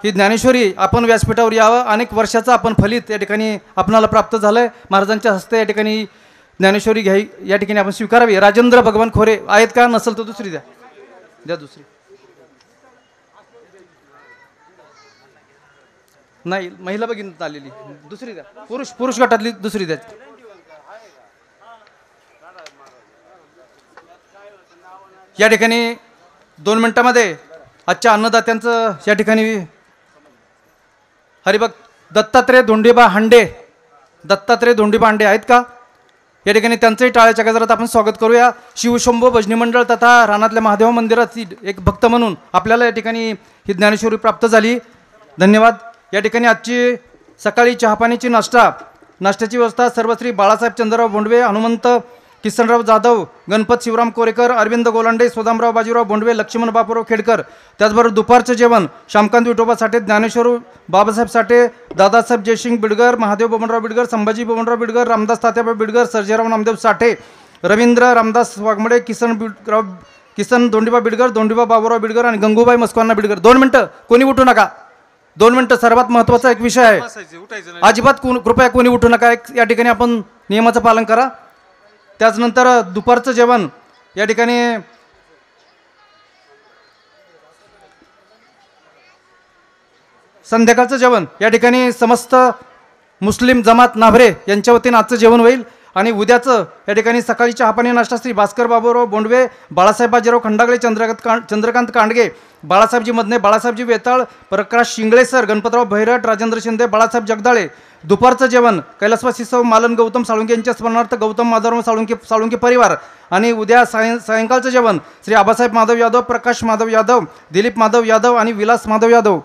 ही ज्ञानेश्वरी आपण व्यासपीठावर यावं. अनेक वर्षाचं आपण फलित या ठिकाणी आपणाला प्राप्त झालंय. महाराजांच्या हस्ते या ठिकाणी ज्ञानेश्वरी या ठिकाणी आपण स्वीकारावी. राजेंद्र भगवान खोरे आहेत का? नसेल तर दुसरी द्या दुसरी. नाही, महिला भगिनी आलेली दुसरी द्या. पुरुष गटातली दुसरी द्या. या ठिकाणी 2 मिनिटामध्ये आजच्या अन्नदात्यांचं या ठिकाणी हरिभक्त दत्तात्रय धोंडीबा हांडे आहेत का? या ठिकाणी त्यांचंही टाळ्याच्या गजरात आपण स्वागत करूया. शिवशंभो भजनी मंडळ तथा रानातल्या महादेव मंदिरातील एक भक्त म्हणून आपल्याला या ठिकाणी ही ज्ञानेश्वरी प्राप्त झाली. धन्यवाद. या ठिकाणी आजची सकाळी चहापाण्याची नाश्त्याची व्यवस्था सर्व श्री बाळासाहेब चंद्रराव बोंडवे, हनुमंत किसनराव जाधव, गणपत शिवराम कोरेकर, अरविंद गोलांडे, सोदामराव बाजीराव बोंडवे, लक्ष्मण बापूराव खेडकर. त्याचबरोबर दुपारचं जेवण शामकांत विठोबा साठे, ज्ञानेश्वर बाबासाहेब साठे, दादासाहेब जयसिंग बिडगर, महादेव बबनराव बिडगर, संभाजी बबनराव बिडगर, रामदास तात्याबा बिडगर, सर्जेराव नामदेव साठे, रवींद्र रामदास वाघमडे, किसन धोंडीबा बिडगर, धोंडीबा बाबूराव बिडगर आणि गंगूबाई मस्कोन्ना बिडगर. 2 मिनिटं कोणी उठू नका. 2 मिनिटं. सर्वात महत्त्वाचा एक विषय आहे. अजिबात कृपया कोणी उठू नका. या ठिकाणी आपण नियमाचं पालन करा. त्याचनंतर दुपारचं जेवण या ठिकाणी संध्याकाळचं जेवण या ठिकाणी समस्त मुस्लिम जमात नाभरे यांच्या वतीनं आजचं जेवण होईल. आणि उद्याचं या ठिकाणी सकाळी चहापाणी नाश्ता श्री भास्कर बाबूराव बोंडवे, बाळासाहेब बाजीराव खंडागळे, चंद्रकांत कांडगे, बाळासाहेबजी मदने, बाळासाहेबजी वेताळ, प्रकाश शिंगळे सर, गणपतराव भैरट, राजेंद्र शिंदे, बाळासाहेब जगदाळे. दुपारचं जेवण कैलासवासी सौ मालन गौतम साळुंके यांच्या स्मरणार्थ गौतम माधवराव साळुंके परिवार. आणि उद्या सायंकाळचं जेवण श्री आबासाहेब माधव यादव, प्रकाश माधव यादव, दिलीप माधव यादव आणि विलास माधव यादव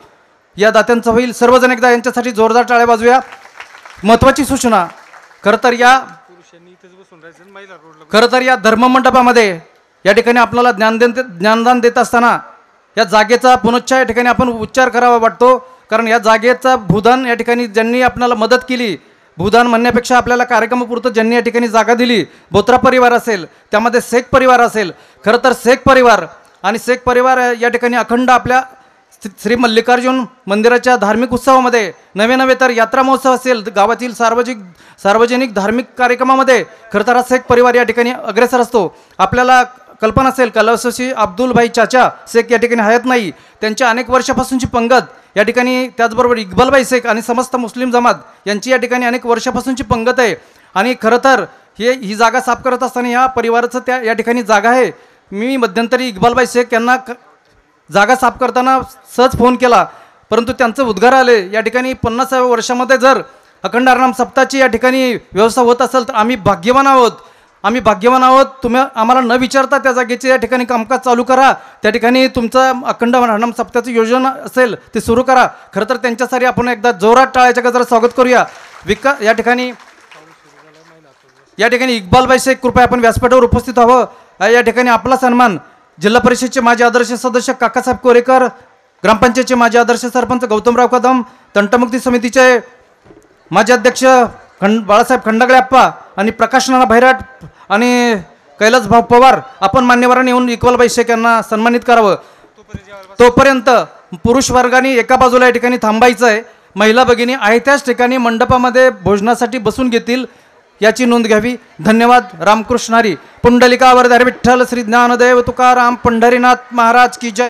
या दात्यांचं होईल. सर्वजण एकदा यांच्यासाठी जोरदार टाळ्या वाजवूया. महत्त्वाची सूचना. खरं तर या धर्ममंडपामध्ये या ठिकाणी आपल्याला ज्ञानदान देत असताना या जागेचा पुनश्च या ठिकाणी आपण उच्चार करावा वाटतो. कारण या जागेचा भूदान या ठिकाणी ज्यांनी आपल्याला मदत केली, भूदान म्हणण्यापेक्षा आपल्याला कार्यक्रमापुरतं ज्यांनी या ठिकाणी जागा दिली, बोत्रा परिवार असेल, त्यामध्ये शेख परिवार असेल. खरं तर शेख परिवार या ठिकाणी अखंड आपल्या श्री मल्लिकार्जुन मंदिराच्या धार्मिक उत्सवामध्ये नवे तर यात्रा महोत्सव असेल, गावातील सार्वजनिक धार्मिक कार्यक्रमामध्ये खरं तर शेख परिवार या ठिकाणी अग्रेसर असतो. आपल्याला कल्पना असेल कैलासवासी अब्दुलभाई चाचा शेख या ठिकाणी हयात नाही, त्यांच्या अनेक वर्षापासूनची पंगत या ठिकाणी, त्याचबरोबर इक्बालभाई शेख आणि समस्त मुस्लिम जमात यांची या ठिकाणी अनेक वर्षापासूनची पंगत आहे. आणि खरं तर ही जागा साफ करत असताना या परिवाराचं या ठिकाणी जागा आहे. मी मध्यंतरी इक्बालभाई शेख यांना जागा साफ करताना सहज फोन केला, परंतु त्यांचं उद्गार आले. या ठिकाणी 50व्या वर्षामध्ये जर अखंड हरिनाम सप्ताहाची या ठिकाणी व्यवस्था होत असेल तर आम्ही भाग्यवान आहोत. तुम्ही आम्हाला न विचारता त्या जागेचे या ठिकाणी कामकाज चालू करा. त्या ठिकाणी तुमचं अखंड हरिनाम सप्ताहाचं योजना असेल ते सुरू करा. खरं तर त्यांच्यासाठी आपण एकदा जोरात टाळ्याच्या गजरात स्वागत करूया. या ठिकाणी इक्बालभाई शेख कृपया आपण व्यासपीठावर उपस्थित व्हावं. या ठिकाणी आपला सन्मान जिल्हा परिषदचे माजी आदर्श सदस्य काकासाहेब कोरेकर, ग्रामपंचायतचे माजी आदर्श सरपंच गौतमराव कदम, तंटमुक्ती समितीचे माजी अध्यक्ष बाळासाहेब खंडागळे अप्पा आणि प्रकाश नाना भैरट आणि कैलास भाऊ पवार आपण मान्यवरांनी येऊन इक्बालभाई शेख यांना सन्मानित करावं. तोपर्यंत पुरुष वर्गाने एका बाजूला या ठिकाणी थांबायचं आहे. महिला भगिनी आहे त्याच ठिकाणी मंडपामध्ये भोजनासाठी बसून घेतील याची नोंद घ्यावी. धन्यवाद. रामकृष्ण हरी. पुंडलिका वरदारी विठ्ठल श्री ज्ञानदेव तुकाराम पंढरीनाथ महाराज की जय.